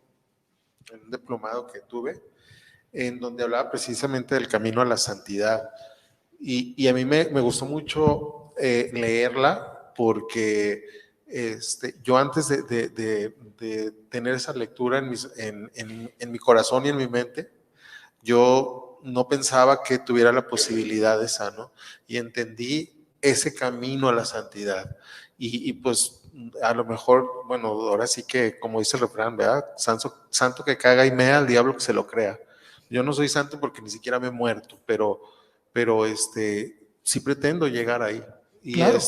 en un diplomado que tuve, en donde hablaba precisamente del camino a la santidad. Y a mí me gustó mucho leerla porque yo antes de tener esa lectura en mi corazón y en mi mente, yo no pensaba que tuviera la posibilidad de sano y entendí ese camino a la santidad. Y pues a lo mejor, bueno, ahora sí que como dice el refrán, ¿verdad? Santo que caga y mea, al diablo que se lo crea. Yo no soy santo porque ni siquiera me he muerto, pero sí pretendo llegar ahí. Y, claro.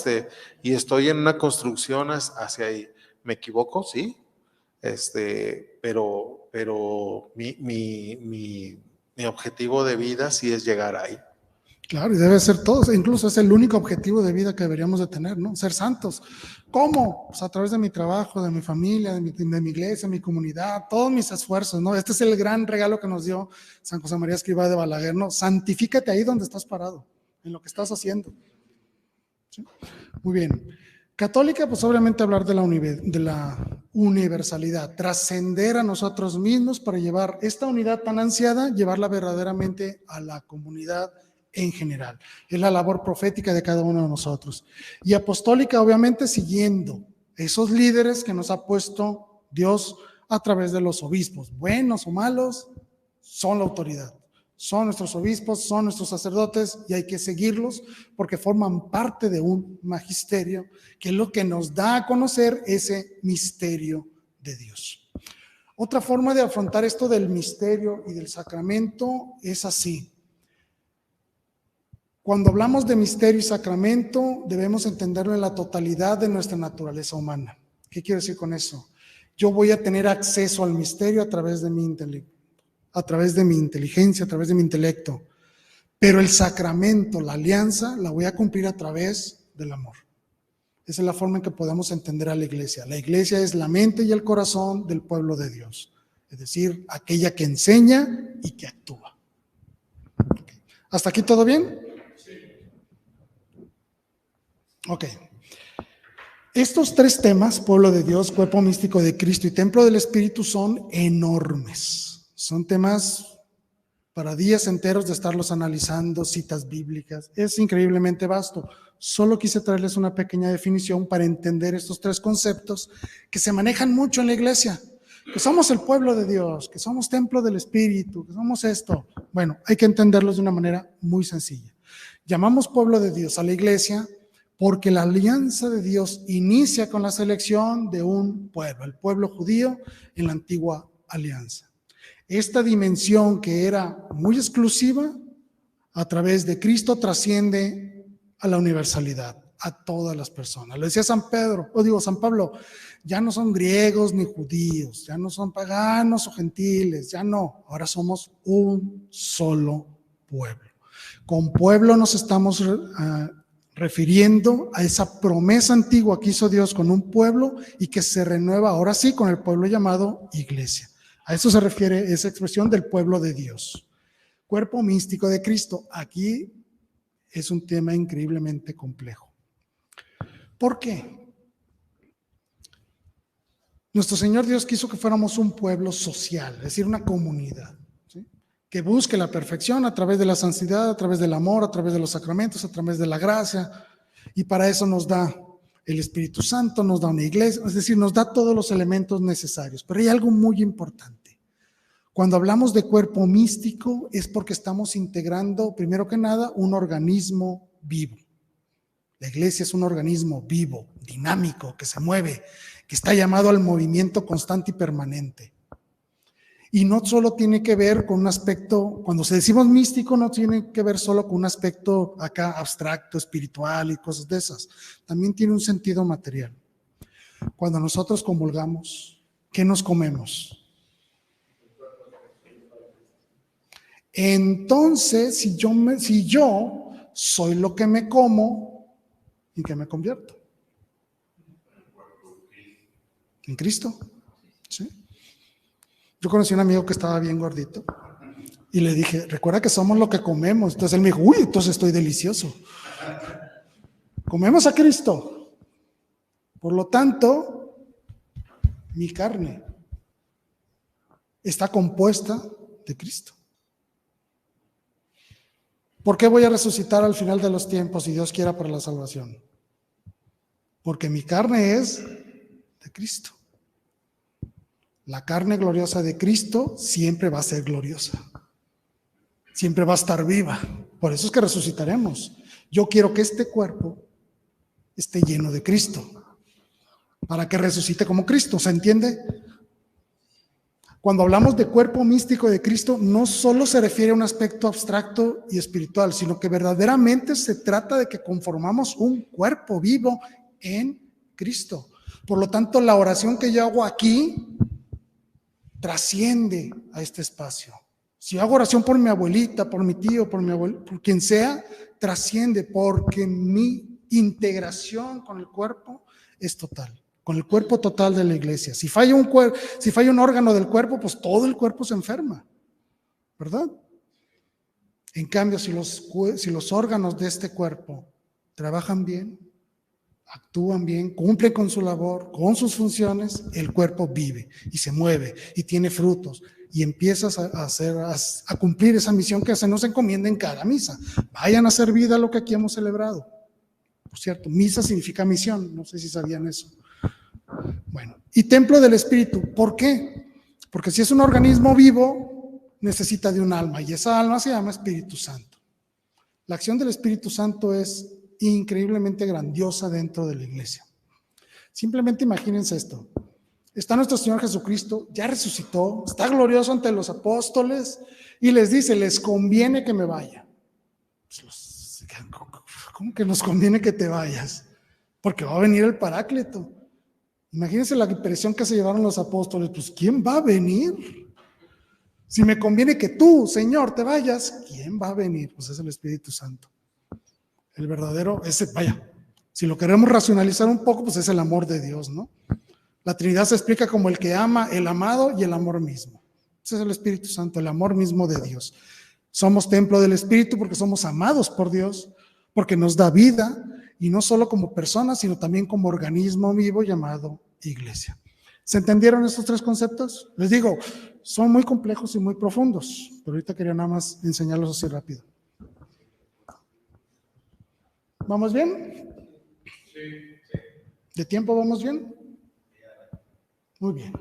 Y estoy en una construcción hacia ahí. ¿Me equivoco? Sí. Pero mi objetivo de vida sí es llegar ahí. Claro, y debe ser todos, incluso es el único objetivo de vida que deberíamos de tener, ¿no? Ser santos. ¿Cómo? Pues a través de mi trabajo, de mi familia, de mi iglesia, mi comunidad, todos mis esfuerzos, ¿no? Este es el gran regalo que nos dio San José María Escrivá de Balaguer, ¿no? Santifícate ahí donde estás parado, en lo que estás haciendo. ¿Sí? Muy bien. Católica, pues obviamente hablar de la universalidad, trascender a nosotros mismos para llevar esta unidad tan ansiada, llevarla verdaderamente a la comunidad en general. Es la labor profética de cada uno de nosotros. Y apostólica, obviamente, siguiendo esos líderes que nos ha puesto Dios a través de los obispos, buenos o malos, son la autoridad. Son nuestros obispos, son nuestros sacerdotes y hay que seguirlos porque forman parte de un magisterio que es lo que nos da a conocer ese misterio de Dios. Otra forma de afrontar esto del misterio y del sacramento es así. Cuando hablamos de misterio y sacramento, debemos entenderlo en la totalidad de nuestra naturaleza humana. ¿Qué quiero decir con eso? Yo voy a tener acceso al misterio a través de mi intelecto, a través de mi inteligencia, a través de mi intelecto. Pero el sacramento, la alianza, la voy a cumplir a través del amor. Esa es la forma en que podemos entender a la iglesia. La iglesia es la mente y el corazón del pueblo de Dios. Es decir, aquella que enseña y que actúa. Okay. ¿Hasta aquí todo bien? Ok. Estos tres temas, pueblo de Dios, cuerpo místico de Cristo y templo del Espíritu, son enormes. Son temas para días enteros de estarlos analizando, citas bíblicas. Es increíblemente vasto. Solo quise traerles una pequeña definición para entender estos tres conceptos que se manejan mucho en la iglesia. Que somos el pueblo de Dios, que somos templo del Espíritu, que somos esto. Bueno, hay que entenderlos de una manera muy sencilla. Llamamos pueblo de Dios a la iglesia porque la alianza de Dios inicia con la selección de un pueblo, el pueblo judío en la antigua alianza. Esta dimensión que era muy exclusiva, a través de Cristo trasciende a la universalidad, a todas las personas. Lo decía San Pablo, ya no son griegos ni judíos, ya no son paganos o gentiles, ya no, ahora somos un solo pueblo. Con pueblo nos estamos refiriendo a esa promesa antigua que hizo Dios con un pueblo y que se renueva ahora sí con el pueblo llamado iglesia. A eso se refiere esa expresión del pueblo de Dios. Cuerpo místico de Cristo. Aquí es un tema increíblemente complejo. ¿Por qué? Nuestro Señor Dios quiso que fuéramos un pueblo social, es decir, una comunidad, ¿sí? Que busque la perfección a través de la santidad, a través del amor, a través de los sacramentos, a través de la gracia, y para eso nos da el Espíritu Santo, nos da una iglesia, es decir, nos da todos los elementos necesarios. Pero hay algo muy importante. Cuando hablamos de cuerpo místico es porque estamos integrando, primero que nada, un organismo vivo. La iglesia es un organismo vivo, dinámico, que se mueve, que está llamado al movimiento constante y permanente. Y no solo tiene que ver con un aspecto, cuando se decimos místico, no tiene que ver solo con un aspecto acá abstracto, espiritual y cosas de esas. También tiene un sentido material. Cuando nosotros comulgamos, ¿qué nos comemos? Entonces, si yo soy lo que me como, ¿en qué me convierto? En Cristo. ¿Sí? Yo conocí a un amigo que estaba bien gordito y le dije, recuerda que somos lo que comemos. Entonces él me dijo, uy, entonces estoy delicioso. Comemos a Cristo. Por lo tanto, mi carne está compuesta de Cristo. ¿Por qué voy a resucitar al final de los tiempos si Dios quiera para la salvación? Porque mi carne es de Cristo. La carne gloriosa de Cristo siempre va a ser gloriosa. Siempre va a estar viva. Por eso es que resucitaremos. Yo quiero que este cuerpo esté lleno de Cristo. Para que resucite como Cristo. ¿Se entiende? Cuando hablamos de cuerpo místico de Cristo, no solo se refiere a un aspecto abstracto y espiritual, sino que verdaderamente se trata de que conformamos un cuerpo vivo en Cristo. Por lo tanto, la oración que yo hago aquí trasciende a este espacio. Si yo hago oración por mi abuelita, por mi tío, por mi abuelo, por quien sea, trasciende porque mi integración con el cuerpo es total. Con el cuerpo total de la iglesia. Si falla un órgano del cuerpo, pues todo el cuerpo se enferma, ¿verdad? En cambio, si los órganos de este cuerpo trabajan bien, actúan bien, cumplen con su labor, con sus funciones, el cuerpo vive y se mueve y tiene frutos y empiezas a cumplir esa misión que se nos encomienda en cada misa. Vayan a hacer vida lo que aquí hemos celebrado. Por cierto, misa significa misión, no sé si sabían eso. Bueno, y templo del Espíritu, ¿por qué? Porque si es un organismo vivo, necesita de un alma, y esa alma se llama Espíritu Santo. La acción del Espíritu Santo es increíblemente grandiosa dentro de la iglesia. Simplemente imagínense esto. Está nuestro Señor Jesucristo, ya resucitó, está glorioso ante los apóstoles, y les dice, les conviene que me vaya. ¿Cómo que nos conviene que te vayas? Porque va a venir el Paráclito. Imagínense la impresión que se llevaron los apóstoles, pues ¿quién va a venir? Si me conviene que tú, Señor, te vayas, ¿quién va a venir? Pues es el Espíritu Santo. El verdadero, si lo queremos racionalizar un poco, pues es el amor de Dios, ¿no? La Trinidad se explica como el que ama, el amado y el amor mismo. Ese es el Espíritu Santo, el amor mismo de Dios. Somos templo del Espíritu porque somos amados por Dios, porque nos da vida, y no solo como personas, sino también como organismo vivo llamado iglesia. ¿Se entendieron estos tres conceptos? Les digo, son muy complejos y muy profundos, pero ahorita quería nada más enseñarlos así rápido. ¿Vamos bien? Sí. ¿De tiempo vamos bien? Muy bien.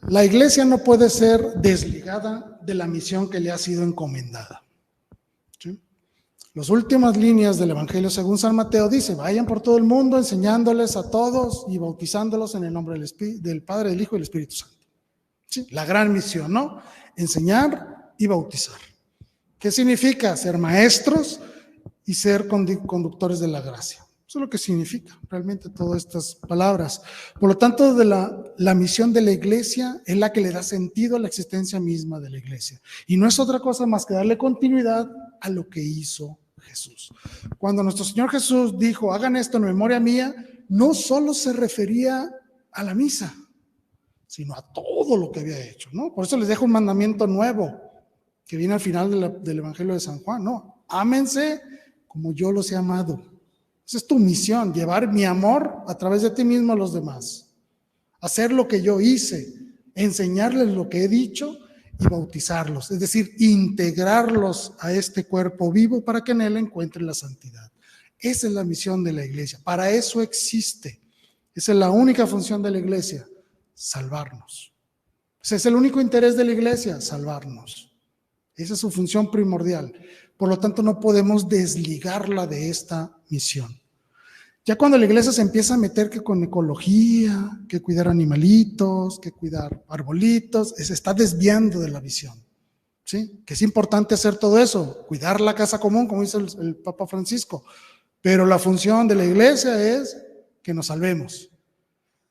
La iglesia no puede ser desligada de la misión que le ha sido encomendada. ¿Sí? Las últimas líneas del Evangelio según San Mateo dice, vayan por todo el mundo enseñándoles a todos y bautizándolos en el nombre del Padre, del Hijo y del Espíritu Santo. ¿Sí? La gran misión, ¿no? Enseñar y bautizar. ¿Qué significa? Ser maestros y ser conductores de la gracia. Eso es lo que significa realmente todas estas palabras. Por lo tanto, la misión de la iglesia es la que le da sentido a la existencia misma de la iglesia. Y no es otra cosa más que darle continuidad a lo que hizo Jesús. Cuando nuestro Señor Jesús dijo, hagan esto en memoria mía, no solo se refería a la misa, sino a todo lo que había hecho, ¿no? Por eso les dejo un mandamiento nuevo que viene al final del Evangelio de San Juan, ¿no? Ámense como yo los he amado. Esa es tu misión, llevar mi amor a través de ti mismo a los demás. Hacer lo que yo hice, enseñarles lo que he dicho y bautizarlos. Es decir, integrarlos a este cuerpo vivo para que en él encuentren la santidad. Esa es la misión de la iglesia. Para eso existe. Esa es la única función de la iglesia, salvarnos. Ese es el único interés de la iglesia, salvarnos. Esa es su función primordial. Por lo tanto, no podemos desligarla de esta misión. Ya cuando la iglesia se empieza a meter que con ecología, que cuidar animalitos, que cuidar arbolitos, se está desviando de la visión. ¿Sí? Que es importante hacer todo eso, cuidar la casa común, como dice el Papa Francisco. Pero la función de la iglesia es que nos salvemos.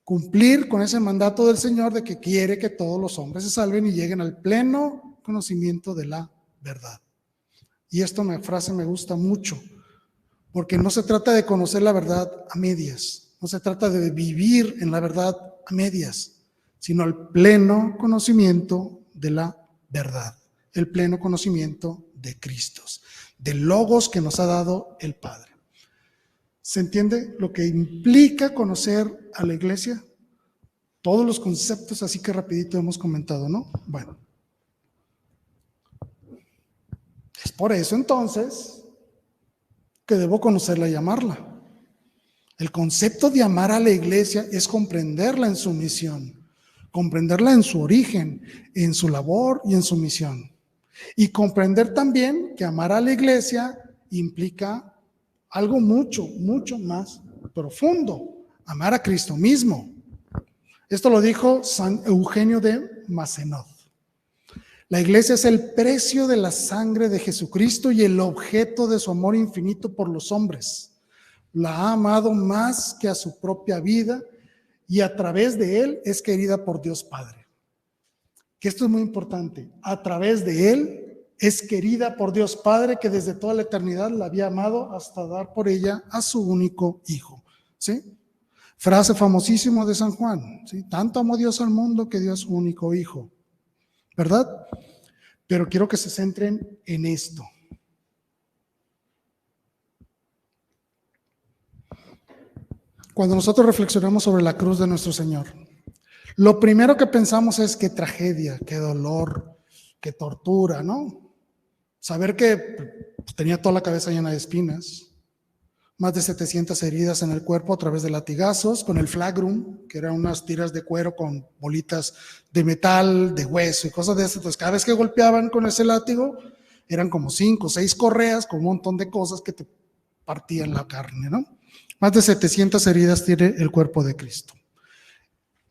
Cumplir con ese mandato del Señor de que quiere que todos los hombres se salven y lleguen al pleno conocimiento de la verdad. Y esta frase me gusta mucho, porque no se trata de conocer la verdad a medias, no se trata de vivir en la verdad a medias, sino al pleno conocimiento de la verdad, el pleno conocimiento de Cristo, del logos que nos ha dado el Padre. ¿Se entiende lo que implica conocer a la iglesia? Todos los conceptos así que rapidito hemos comentado, ¿no? Bueno. Es por eso entonces que debo conocerla y amarla. El concepto de amar a la iglesia es comprenderla en su misión, comprenderla en su origen, en su labor y en su misión. Y comprender también que amar a la iglesia implica algo mucho, mucho más profundo, amar a Cristo mismo. Esto lo dijo San Eugenio de Macenod. La iglesia es el precio de la sangre de Jesucristo y el objeto de su amor infinito por los hombres. La ha amado más que a su propia vida y a través de él es querida por Dios Padre. Que esto es muy importante. A través de él es querida por Dios Padre, que desde toda la eternidad la había amado hasta dar por ella a su único Hijo. ¿Sí? Frase famosísima de San Juan. ¿Sí? Tanto amó Dios al mundo que dio a su único Hijo. ¿Verdad? Pero quiero que se centren en esto. Cuando nosotros reflexionamos sobre la cruz de nuestro Señor, lo primero que pensamos es qué tragedia, qué dolor, qué tortura, ¿no? Saber que tenía toda la cabeza llena de espinas, más de 700 heridas en el cuerpo a través de latigazos, con el flagrum, que eran unas tiras de cuero con bolitas de metal, de hueso y cosas de esas. Entonces, cada vez que golpeaban con ese látigo, eran como 5 o 6 correas con un montón de cosas que te partían la carne, ¿no? Más de 700 heridas tiene el cuerpo de Cristo.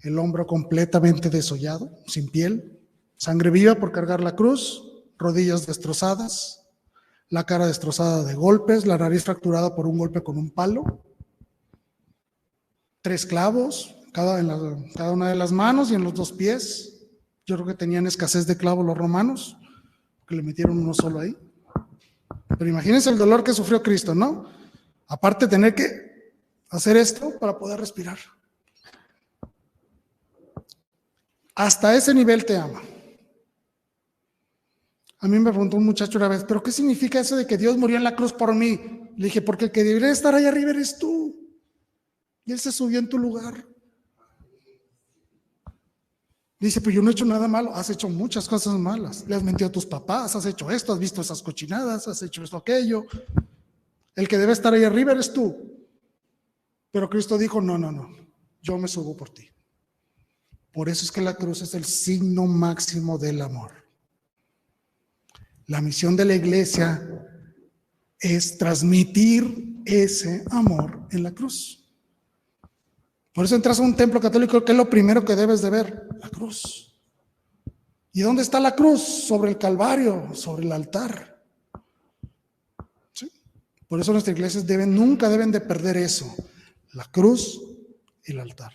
El hombro completamente desollado, sin piel, sangre viva por cargar la cruz, rodillas destrozadas, la cara destrozada de golpes, la nariz fracturada por un golpe con un palo, 3 clavos, cada una de las manos y en los 2 pies. Yo creo que tenían escasez de clavos los romanos, que le metieron uno solo ahí. Pero imagínense el dolor que sufrió Cristo, ¿no? Aparte de tener que hacer esto para poder respirar. Hasta ese nivel te ama. A mí me preguntó un muchacho una vez, ¿pero qué significa eso de que Dios murió en la cruz por mí? Le dije, porque el que debería estar allá arriba eres tú. Y Él se subió en tu lugar. Dice, pero yo no he hecho nada malo. Has hecho muchas cosas malas. Le has mentido a tus papás, has hecho esto, has visto esas cochinadas, has hecho esto, aquello. El que debe estar ahí arriba eres tú. Pero Cristo dijo, no, yo me subo por ti. Por eso es que la cruz es el signo máximo del amor. La misión de la iglesia es transmitir ese amor en la cruz. Por eso entras a un templo católico, ¿qué es lo primero que debes de ver? La cruz. ¿Y dónde está la cruz? Sobre el Calvario, sobre el altar. ¿Sí? Por eso nuestras iglesias nunca deben de perder eso, la cruz y el altar.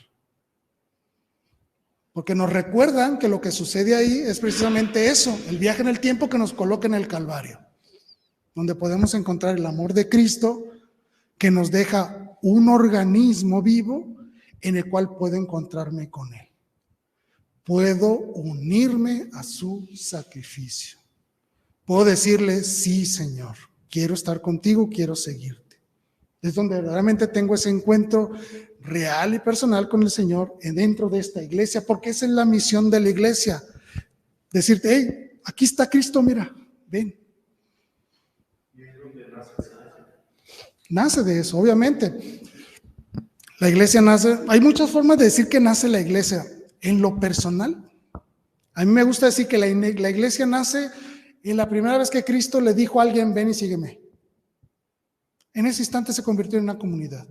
Porque nos recuerdan que lo que sucede ahí es precisamente eso, el viaje en el tiempo que nos coloca en el Calvario, donde podemos encontrar el amor de Cristo que nos deja un organismo vivo en el cual puedo encontrarme con Él. Puedo unirme a su sacrificio. Puedo decirle, sí, Señor, quiero estar contigo, quiero seguirte. Es donde verdaderamente tengo ese encuentro real y personal con el Señor dentro de esta iglesia, porque esa es la misión de la iglesia. Decirte, hey, aquí está Cristo, mira, ven. Nace de eso, obviamente. La iglesia nace, hay muchas formas de decir que nace la iglesia. En lo personal, a mí me gusta decir que la iglesia nace en la primera vez que Cristo le dijo a alguien, ven y sígueme. En ese instante se convirtió en una comunidad.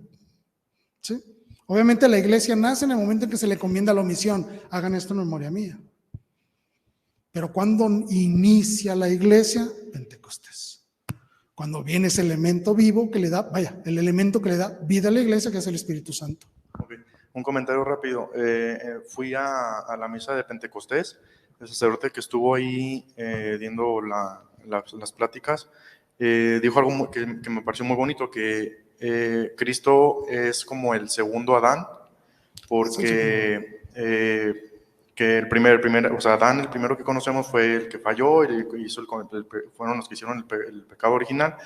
¿Sí? Obviamente la iglesia nace en el momento en que se le encomienda la omisión. Hagan esto en memoria mía. Pero cuando inicia la iglesia, Pentecostés. Cuando viene ese elemento vivo que le da, el elemento que le da vida a la iglesia, que es el Espíritu Santo. Okay. Un comentario rápido. Fui a la misa de Pentecostés. El sacerdote que estuvo ahí viendo las pláticas dijo algo que me pareció muy bonito, que Cristo es como el segundo Adán, porque que o sea, Adán, el primero que conocemos, fue el que falló, fueron los que hicieron el pecado original.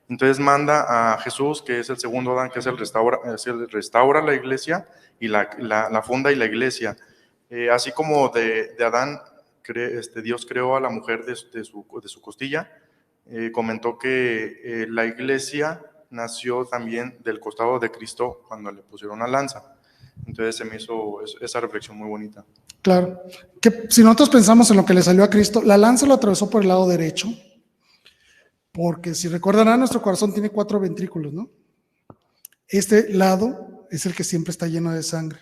Entonces manda a Jesús, que es el segundo Adán, que es el restaura la iglesia y la funda y la iglesia. Así como de Adán, Dios creó a la mujer de su costilla, comentó que la iglesia nació también del costado de Cristo cuando le pusieron una lanza. Entonces se me hizo esa reflexión muy bonita. Claro, que si nosotros pensamos en lo que le salió a Cristo, la lanza lo atravesó por el lado derecho, porque si recordarán, nuestro corazón tiene 4 ventrículos, ¿no? Este lado es el que siempre está lleno de sangre.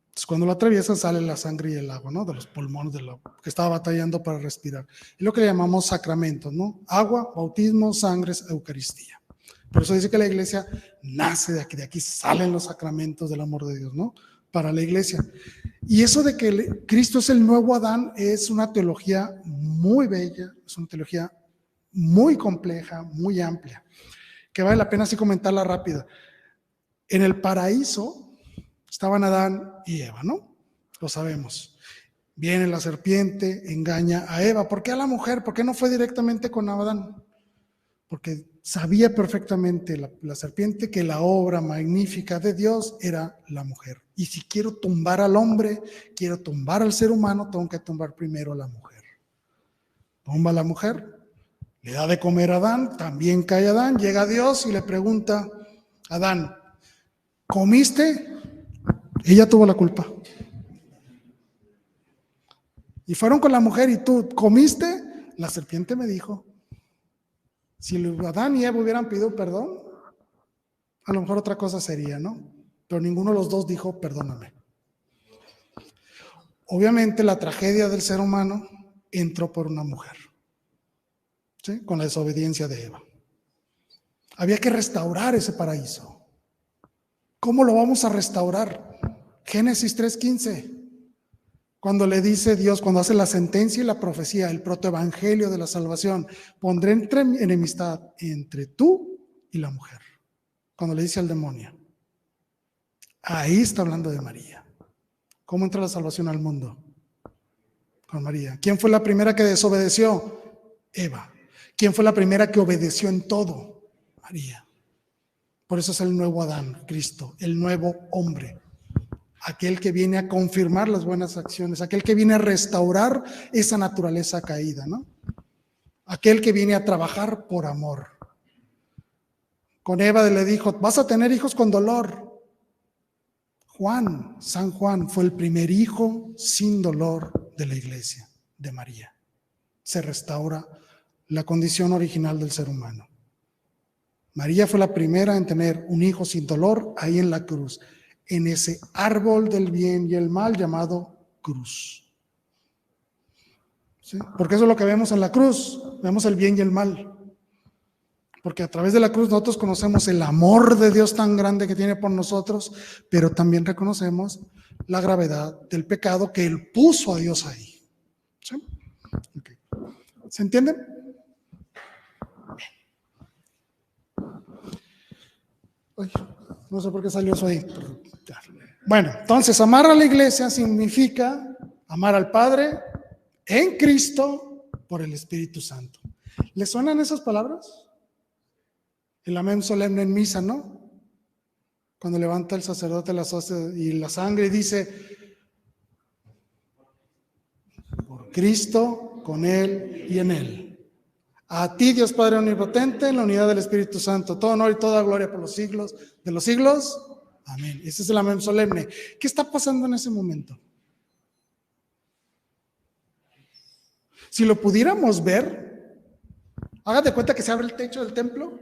Entonces, cuando lo atraviesa sale la sangre y el agua, ¿no? De los pulmones que estaba batallando para respirar. Es lo que le llamamos sacramentos, ¿no? Agua, bautismo, sangre, Eucaristía. Por eso dice que la iglesia nace de aquí salen los sacramentos del amor de Dios, ¿no? Para la iglesia. Y eso de que Cristo es el nuevo Adán es una teología muy bella, es una teología muy compleja, muy amplia, que vale la pena así comentarla rápida. En el paraíso estaban Adán y Eva, ¿no? Lo sabemos. Viene la serpiente, engaña a Eva. ¿Por qué a la mujer? ¿Por qué no fue directamente con Adán? Porque sabía perfectamente la serpiente que la obra magnífica de Dios era la mujer. Y si quiero tumbar al hombre, quiero tumbar al ser humano, tengo que tumbar primero a la mujer. Tumba a la mujer, le da de comer a Adán, también cae Adán, llega Dios y le pregunta, Adán, ¿comiste? Ella tuvo la culpa. Y fueron con la mujer y tú, ¿comiste? La serpiente me dijo. Si Adán y Eva hubieran pedido perdón, a lo mejor otra cosa sería, ¿no? Pero ninguno de los dos dijo, perdóname. Obviamente la tragedia del ser humano entró por una mujer, ¿sí? Con la desobediencia de Eva. Había que restaurar ese paraíso. ¿Cómo lo vamos a restaurar? Génesis 3:15. Cuando le dice Dios, cuando hace la sentencia y la profecía, el protoevangelio de la salvación, pondré enemistad entre tú y la mujer. Cuando le dice al demonio, ahí está hablando de María. ¿Cómo entra la salvación al mundo? Con María. ¿Quién fue la primera que desobedeció? Eva. ¿Quién fue la primera que obedeció en todo? María. Por eso es el nuevo Adán, Cristo, el nuevo hombre. Aquel que viene a confirmar las buenas acciones, aquel que viene a restaurar esa naturaleza caída, ¿no? Aquel que viene a trabajar por amor. Con Eva le dijo, vas a tener hijos con dolor. San Juan fue el primer hijo sin dolor de la iglesia, de María. Se restaura la condición original del ser humano. María fue la primera en tener un hijo sin dolor ahí en la cruz, en ese árbol del bien y el mal llamado cruz. ¿Sí? Porque eso es lo que vemos en la cruz, vemos el bien y el mal. Porque a través de la cruz nosotros conocemos el amor de Dios tan grande que tiene por nosotros, pero también reconocemos la gravedad del pecado que Él puso a Dios ahí. ¿Sí? Okay. ¿Se entiende? Ay, no sé por qué salió eso ahí. Bueno, entonces amar a la iglesia significa amar al Padre en Cristo por el Espíritu Santo. ¿Le suenan esas palabras? El amén solemne en misa, ¿no? Cuando levanta el sacerdote las hostias y la sangre y dice, por Cristo, con Él y en Él. A ti, Dios Padre Omnipotente, en la unidad del Espíritu Santo, todo honor y toda gloria por los siglos de los siglos. Amén. Ese es el amén solemne. ¿Qué está pasando en ese momento? Si lo pudiéramos ver, hagan de cuenta que se abre el techo del templo,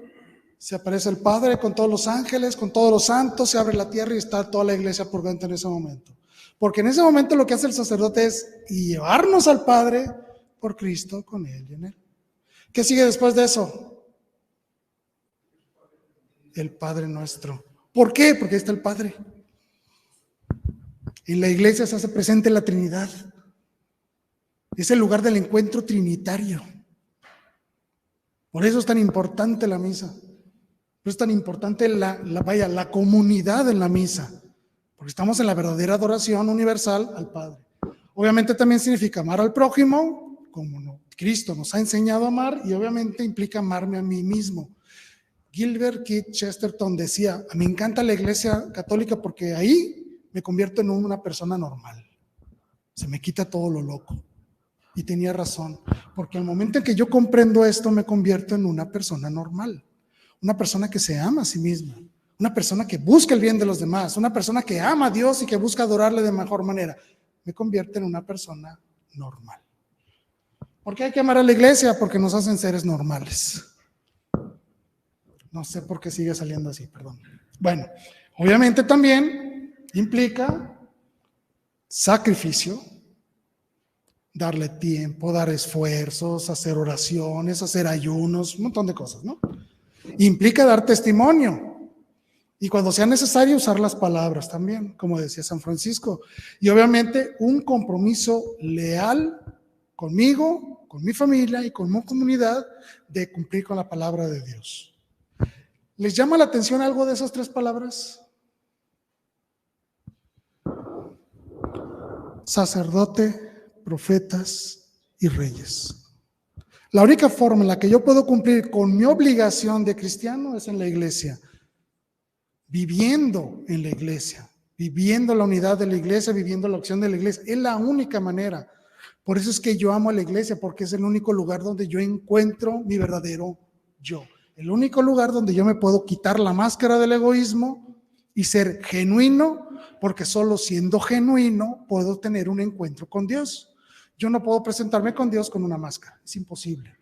se aparece el Padre con todos los ángeles, con todos los santos, se abre la tierra y está toda la iglesia por dentro en ese momento. Porque en ese momento lo que hace el sacerdote es llevarnos al Padre por Cristo, con Él y en Él. ¿Qué sigue después de eso? El Padre nuestro. ¿Por qué? Porque ahí está el Padre. En la iglesia se hace presente la Trinidad. Es el lugar del encuentro trinitario. Por eso es tan importante la misa. Por eso es tan importante la comunidad en la misa. Porque estamos en la verdadera adoración universal al Padre. Obviamente también significa amar al prójimo, como Cristo nos ha enseñado a amar, y obviamente implica amarme a mí mismo. Gilbert Keith Chesterton decía, me encanta la iglesia católica porque ahí me convierto en una persona normal. Se me quita todo lo loco. Y tenía razón, porque al momento en que yo comprendo esto, me convierto en una persona normal. Una persona que se ama a sí misma. Una persona que busca el bien de los demás. Una persona que ama a Dios y que busca adorarle de mejor manera. Me convierte en una persona normal. ¿Por qué hay que amar a la iglesia? Porque nos hacen seres normales. No sé por qué sigue saliendo así, perdón. Bueno, obviamente también implica sacrificio, darle tiempo, dar esfuerzos, hacer oraciones, hacer ayunos, un montón de cosas, ¿no? Implica dar testimonio. Y cuando sea necesario usar las palabras también, como decía San Francisco. Y obviamente un compromiso leal conmigo, con mi familia y con mi comunidad de cumplir con la palabra de Dios. ¿Les llama la atención algo de esas tres palabras? Sacerdote, profetas y reyes. La única forma en la que yo puedo cumplir con mi obligación de cristiano es en la iglesia. Viviendo en la iglesia, viviendo la unidad de la iglesia, viviendo la acción de la iglesia. Es la única manera. Por eso es que yo amo a la iglesia, porque es el único lugar donde yo encuentro mi verdadero yo. El único lugar donde yo me puedo quitar la máscara del egoísmo y ser genuino, porque solo siendo genuino puedo tener un encuentro con Dios. Yo no puedo presentarme con Dios con una máscara, es imposible.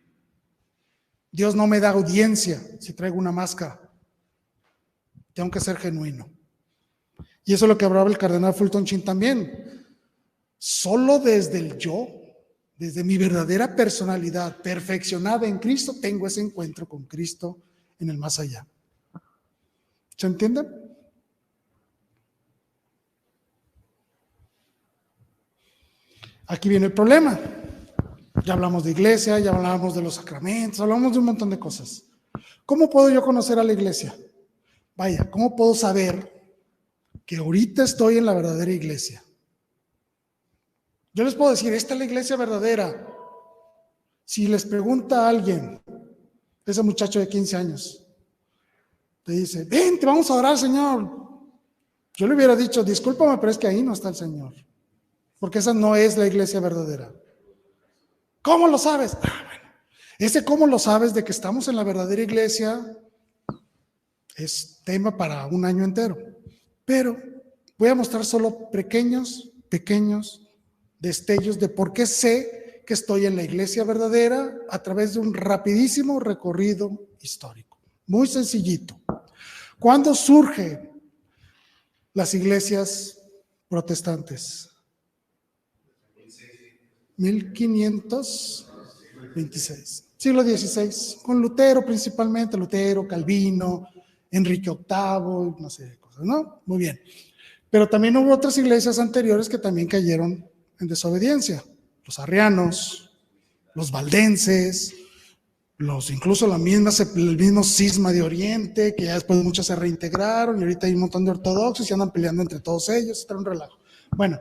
Dios no me da audiencia si traigo una máscara. Tengo que ser genuino. Y eso es lo que hablaba el cardenal Fulton Sheen también. Solo desde el yo, desde mi verdadera personalidad perfeccionada en Cristo, tengo ese encuentro con Cristo en el más allá. ¿Se entiende? Aquí viene el problema. Ya hablamos de iglesia, ya hablamos de los sacramentos, hablamos de un montón de cosas. ¿Cómo puedo yo conocer a la iglesia? Vaya, ¿cómo puedo saber que ahorita estoy en la verdadera iglesia? Yo les puedo decir, esta es la iglesia verdadera. Si les pregunta a alguien, ese muchacho de 15 años, te dice, ven, te vamos a adorar al Señor. Yo le hubiera dicho, discúlpame, pero es que ahí no está el Señor. Porque esa no es la iglesia verdadera. ¿Cómo lo sabes? Bueno, ese cómo lo sabes de que estamos en la verdadera iglesia es tema para un año entero. Pero voy a mostrar solo pequeños destellos de por qué sé que estoy en la iglesia verdadera a través de un rapidísimo recorrido histórico. Muy sencillito. ¿Cuándo surgen las iglesias protestantes? 1526. siglo XVI, con Lutero principalmente, Lutero, Calvino, Enrique VIII, no sé, cosas, ¿no? Muy bien. Pero también hubo otras iglesias anteriores que también cayeron en desobediencia. Los arrianos, los valdenses, incluso el mismo cisma de Oriente, que ya después muchos se reintegraron y ahorita hay un montón de ortodoxos y andan peleando entre todos ellos, está un relajo. Bueno,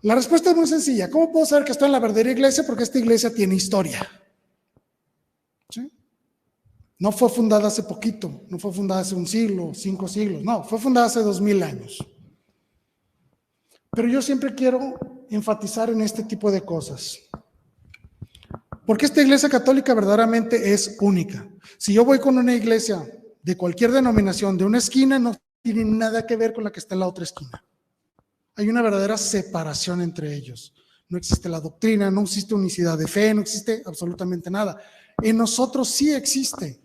la respuesta es muy sencilla. ¿Cómo puedo saber que estoy en la verdadera iglesia? Porque esta iglesia tiene historia. ¿Sí? No fue fundada hace poquito, no fue fundada hace un siglo, 5 siglos, no, fue fundada hace 2000 años. Pero yo siempre quiero enfatizar en este tipo de cosas. Porque esta iglesia católica verdaderamente es única. Si yo voy con una iglesia de cualquier denominación, de una esquina, no tiene nada que ver con la que está en la otra esquina. Hay una verdadera separación entre ellos. No existe la doctrina, no existe unicidad de fe, no existe absolutamente nada. En nosotros sí existe.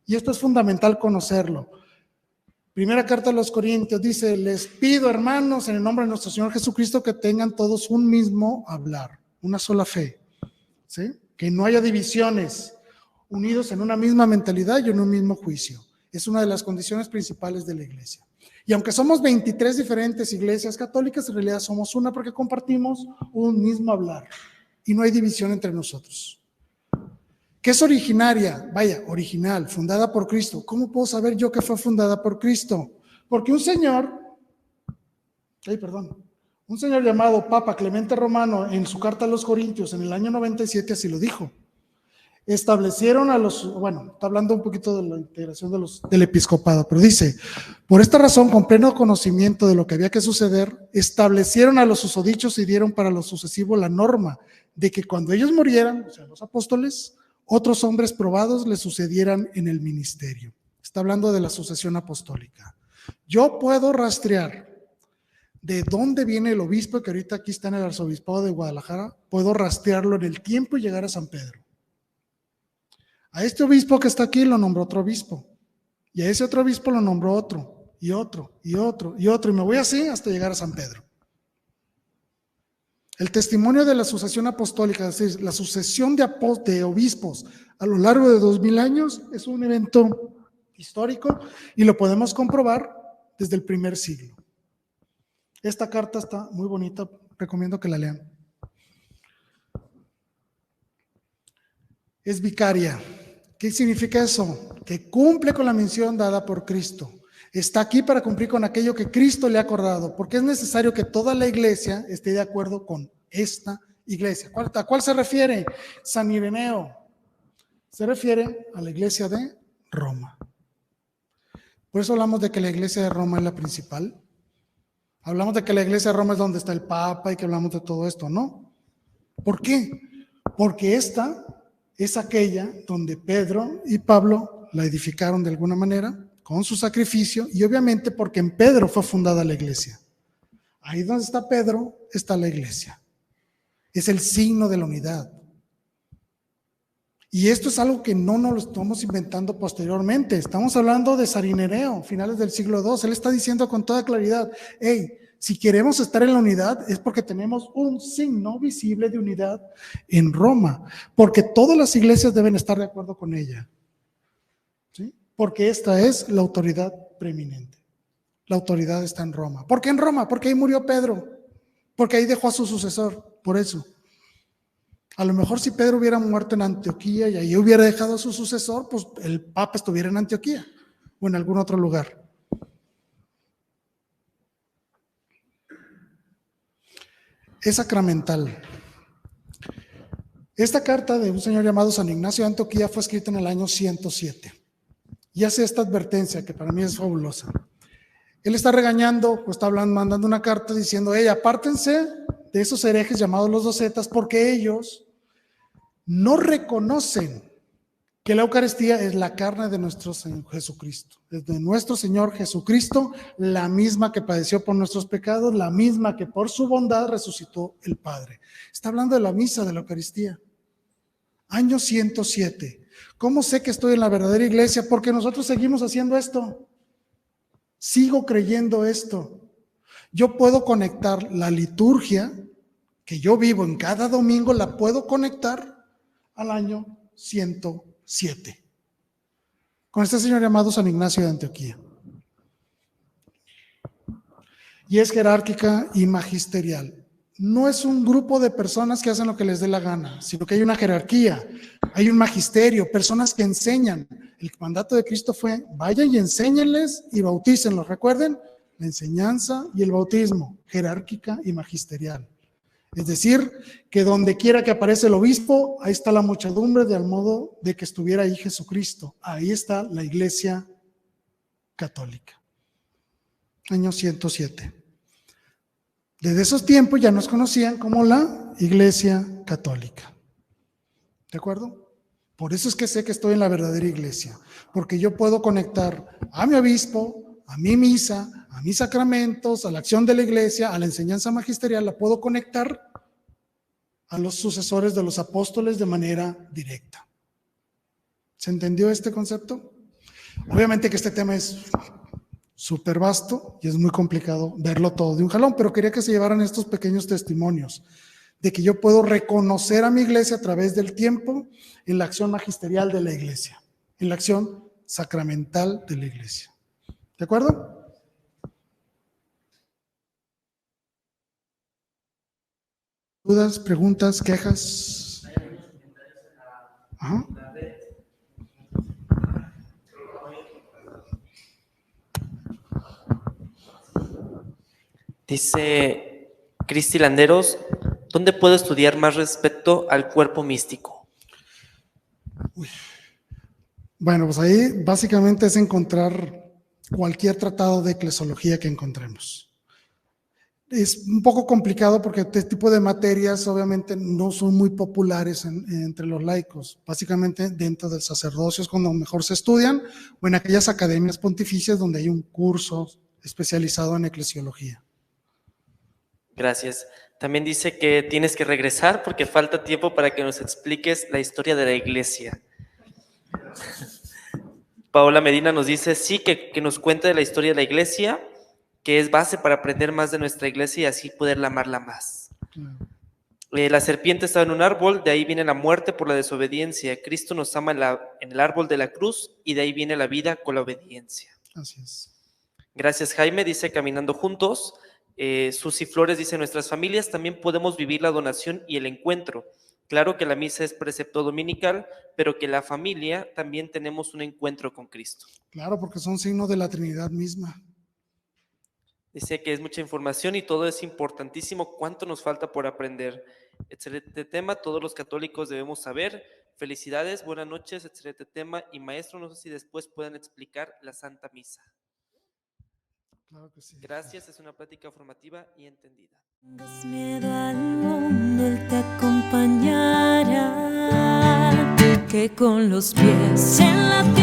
Y esto es fundamental conocerlo. Primera carta a los Corintios dice: les pido, hermanos, en el nombre de nuestro Señor Jesucristo, que tengan todos un mismo hablar, una sola fe. ¿Sí? Que no haya divisiones, unidos en una misma mentalidad y en un mismo juicio. Es una de las condiciones principales de la iglesia. Y aunque somos 23 diferentes iglesias católicas, en realidad somos una porque compartimos un mismo hablar y no hay división entre nosotros. ¿Qué es originaria? Vaya, original, fundada por Cristo. ¿Cómo puedo saber yo que fue fundada por Cristo? Porque un señor llamado Papa Clemente Romano, en su carta a los Corintios en el año 97, así lo dijo. Establecieron está hablando un poquito de la integración del episcopado, pero dice: por esta razón, con pleno conocimiento de lo que había que suceder, establecieron a los susodichos y dieron para lo sucesivo la norma de que cuando ellos murieran, o sea, los apóstoles, otros hombres probados les sucedieran en el ministerio. Está hablando de la sucesión apostólica. Yo puedo rastrear de dónde viene el obispo, que ahorita aquí está en el arzobispado de Guadalajara, puedo rastrearlo en el tiempo y llegar a San Pedro. A este obispo que está aquí lo nombró otro obispo, y a ese otro obispo lo nombró otro, y otro, y otro, y otro, y me voy así hasta llegar a San Pedro. El testimonio de la sucesión apostólica, es decir, la sucesión de obispos a lo largo de 2000 años, es un evento histórico y lo podemos comprobar desde el primer siglo. Esta carta está muy bonita, recomiendo que la lean. Es vicaria. ¿Qué significa eso? Que cumple con la misión dada por Cristo. Está aquí para cumplir con aquello que Cristo le ha acordado, porque es necesario que toda la iglesia esté de acuerdo con esta iglesia. ¿A cuál se refiere? San Ireneo. Se refiere a la iglesia de Roma. Por eso hablamos de que la iglesia de Roma es la principal. Hablamos de que la iglesia de Roma es donde está el Papa y que hablamos de todo esto, ¿no? ¿Por qué? Porque esta es aquella donde Pedro y Pablo la edificaron de alguna manera con su sacrificio, y obviamente porque en Pedro fue fundada la iglesia. Ahí donde está Pedro está la iglesia. Es el signo de la unidad. Y esto es algo que no nos lo estamos inventando posteriormente. Estamos hablando de San Ireneo, finales del siglo II. Él está diciendo con toda claridad: hey, si queremos estar en la unidad es porque tenemos un signo visible de unidad en Roma, porque todas las iglesias deben estar de acuerdo con ella. ¿Sí? Porque esta es la autoridad preeminente. La autoridad está en Roma. ¿Por qué en Roma? Porque ahí murió Pedro, porque ahí dejó a su sucesor, por eso. A lo mejor si Pedro hubiera muerto en Antioquía y ahí hubiera dejado a su sucesor, pues el Papa estuviera en Antioquía o en algún otro lugar. Es sacramental. Esta carta de un señor llamado San Ignacio de Antioquía fue escrita en el año 107 y hace esta advertencia que para mí es fabulosa. Él está regañando, pues está hablando, mandando una carta diciendo: hey, apártense de esos herejes llamados los docetas, porque ellos no reconocen que la Eucaristía es la carne de nuestro Señor Jesucristo, es de nuestro Señor Jesucristo, la misma que padeció por nuestros pecados, la misma que por su bondad resucitó el Padre. Está hablando de la misa de la Eucaristía. Año 107. ¿Cómo sé que estoy en la verdadera iglesia? Porque nosotros seguimos haciendo esto. Sigo creyendo esto. Yo puedo conectar la liturgia que yo vivo en cada domingo, la puedo conectar al año 107, con este señor llamado San Ignacio de Antioquía. Y es jerárquica y magisterial. No es un grupo de personas que hacen lo que les dé la gana, sino que hay una jerarquía, hay un magisterio, personas que enseñan. El mandato de Cristo fue: vayan y enséñenles y bautícenlos. Recuerden, la enseñanza y el bautismo, jerárquica y magisterial. Es decir, que donde quiera que aparece el obispo, ahí está la muchedumbre, de al modo de que estuviera ahí Jesucristo. Ahí está la Iglesia Católica. Año 107. Desde esos tiempos ya nos conocían como la Iglesia Católica. ¿De acuerdo? Por eso es que sé que estoy en la verdadera iglesia, porque yo puedo conectar a mi obispo, a mi misa, a mis sacramentos, a la acción de la iglesia, a la enseñanza magisterial, la puedo conectar a los sucesores de los apóstoles de manera directa. ¿Se entendió este concepto? Obviamente que este tema es súper vasto y es muy complicado verlo todo de un jalón, pero quería que se llevaran estos pequeños testimonios de que yo puedo reconocer a mi iglesia a través del tiempo en la acción magisterial de la iglesia, en la acción sacramental de la iglesia. ¿De acuerdo? ¿Dudas, preguntas, quejas? Ajá. Dice Cristi Landeros, ¿dónde puedo estudiar más respecto al cuerpo místico? Bueno, pues ahí básicamente es encontrar cualquier tratado de eclesiología que encontremos. Es un poco complicado porque este tipo de materias obviamente no son muy populares entre los laicos. Básicamente dentro del sacerdocio es cuando mejor se estudian, o en aquellas academias pontificias donde hay un curso especializado en eclesiología. Gracias. También dice que tienes que regresar porque falta tiempo para que nos expliques la historia de la iglesia. Paola Medina nos dice, sí, que nos cuente de la historia de la iglesia, que es base para aprender más de nuestra iglesia y así poderla amarla más. La serpiente estaba en un árbol, de ahí viene la muerte por la desobediencia. Cristo nos ama en el árbol de la cruz y de ahí viene la vida con la obediencia. Así es. Gracias, Jaime. Dice, caminando juntos. Susi Flores dice, nuestras familias también podemos vivir la donación y el encuentro. Claro que la misa es precepto dominical, pero que la familia también tenemos un encuentro con Cristo. Claro, porque son signos de la Trinidad misma. Dice que es mucha información y todo es importantísimo. ¿Cuánto nos falta por aprender? Excelente tema, todos los católicos debemos saber. Felicidades, buenas noches, excelente tema. Y maestro, no sé si después pueden explicar la Santa Misa. Claro que sí. Gracias, es una plática formativa y entendida. No tengas miedo al mundo, Él te acompañará, que con los pies en la tierra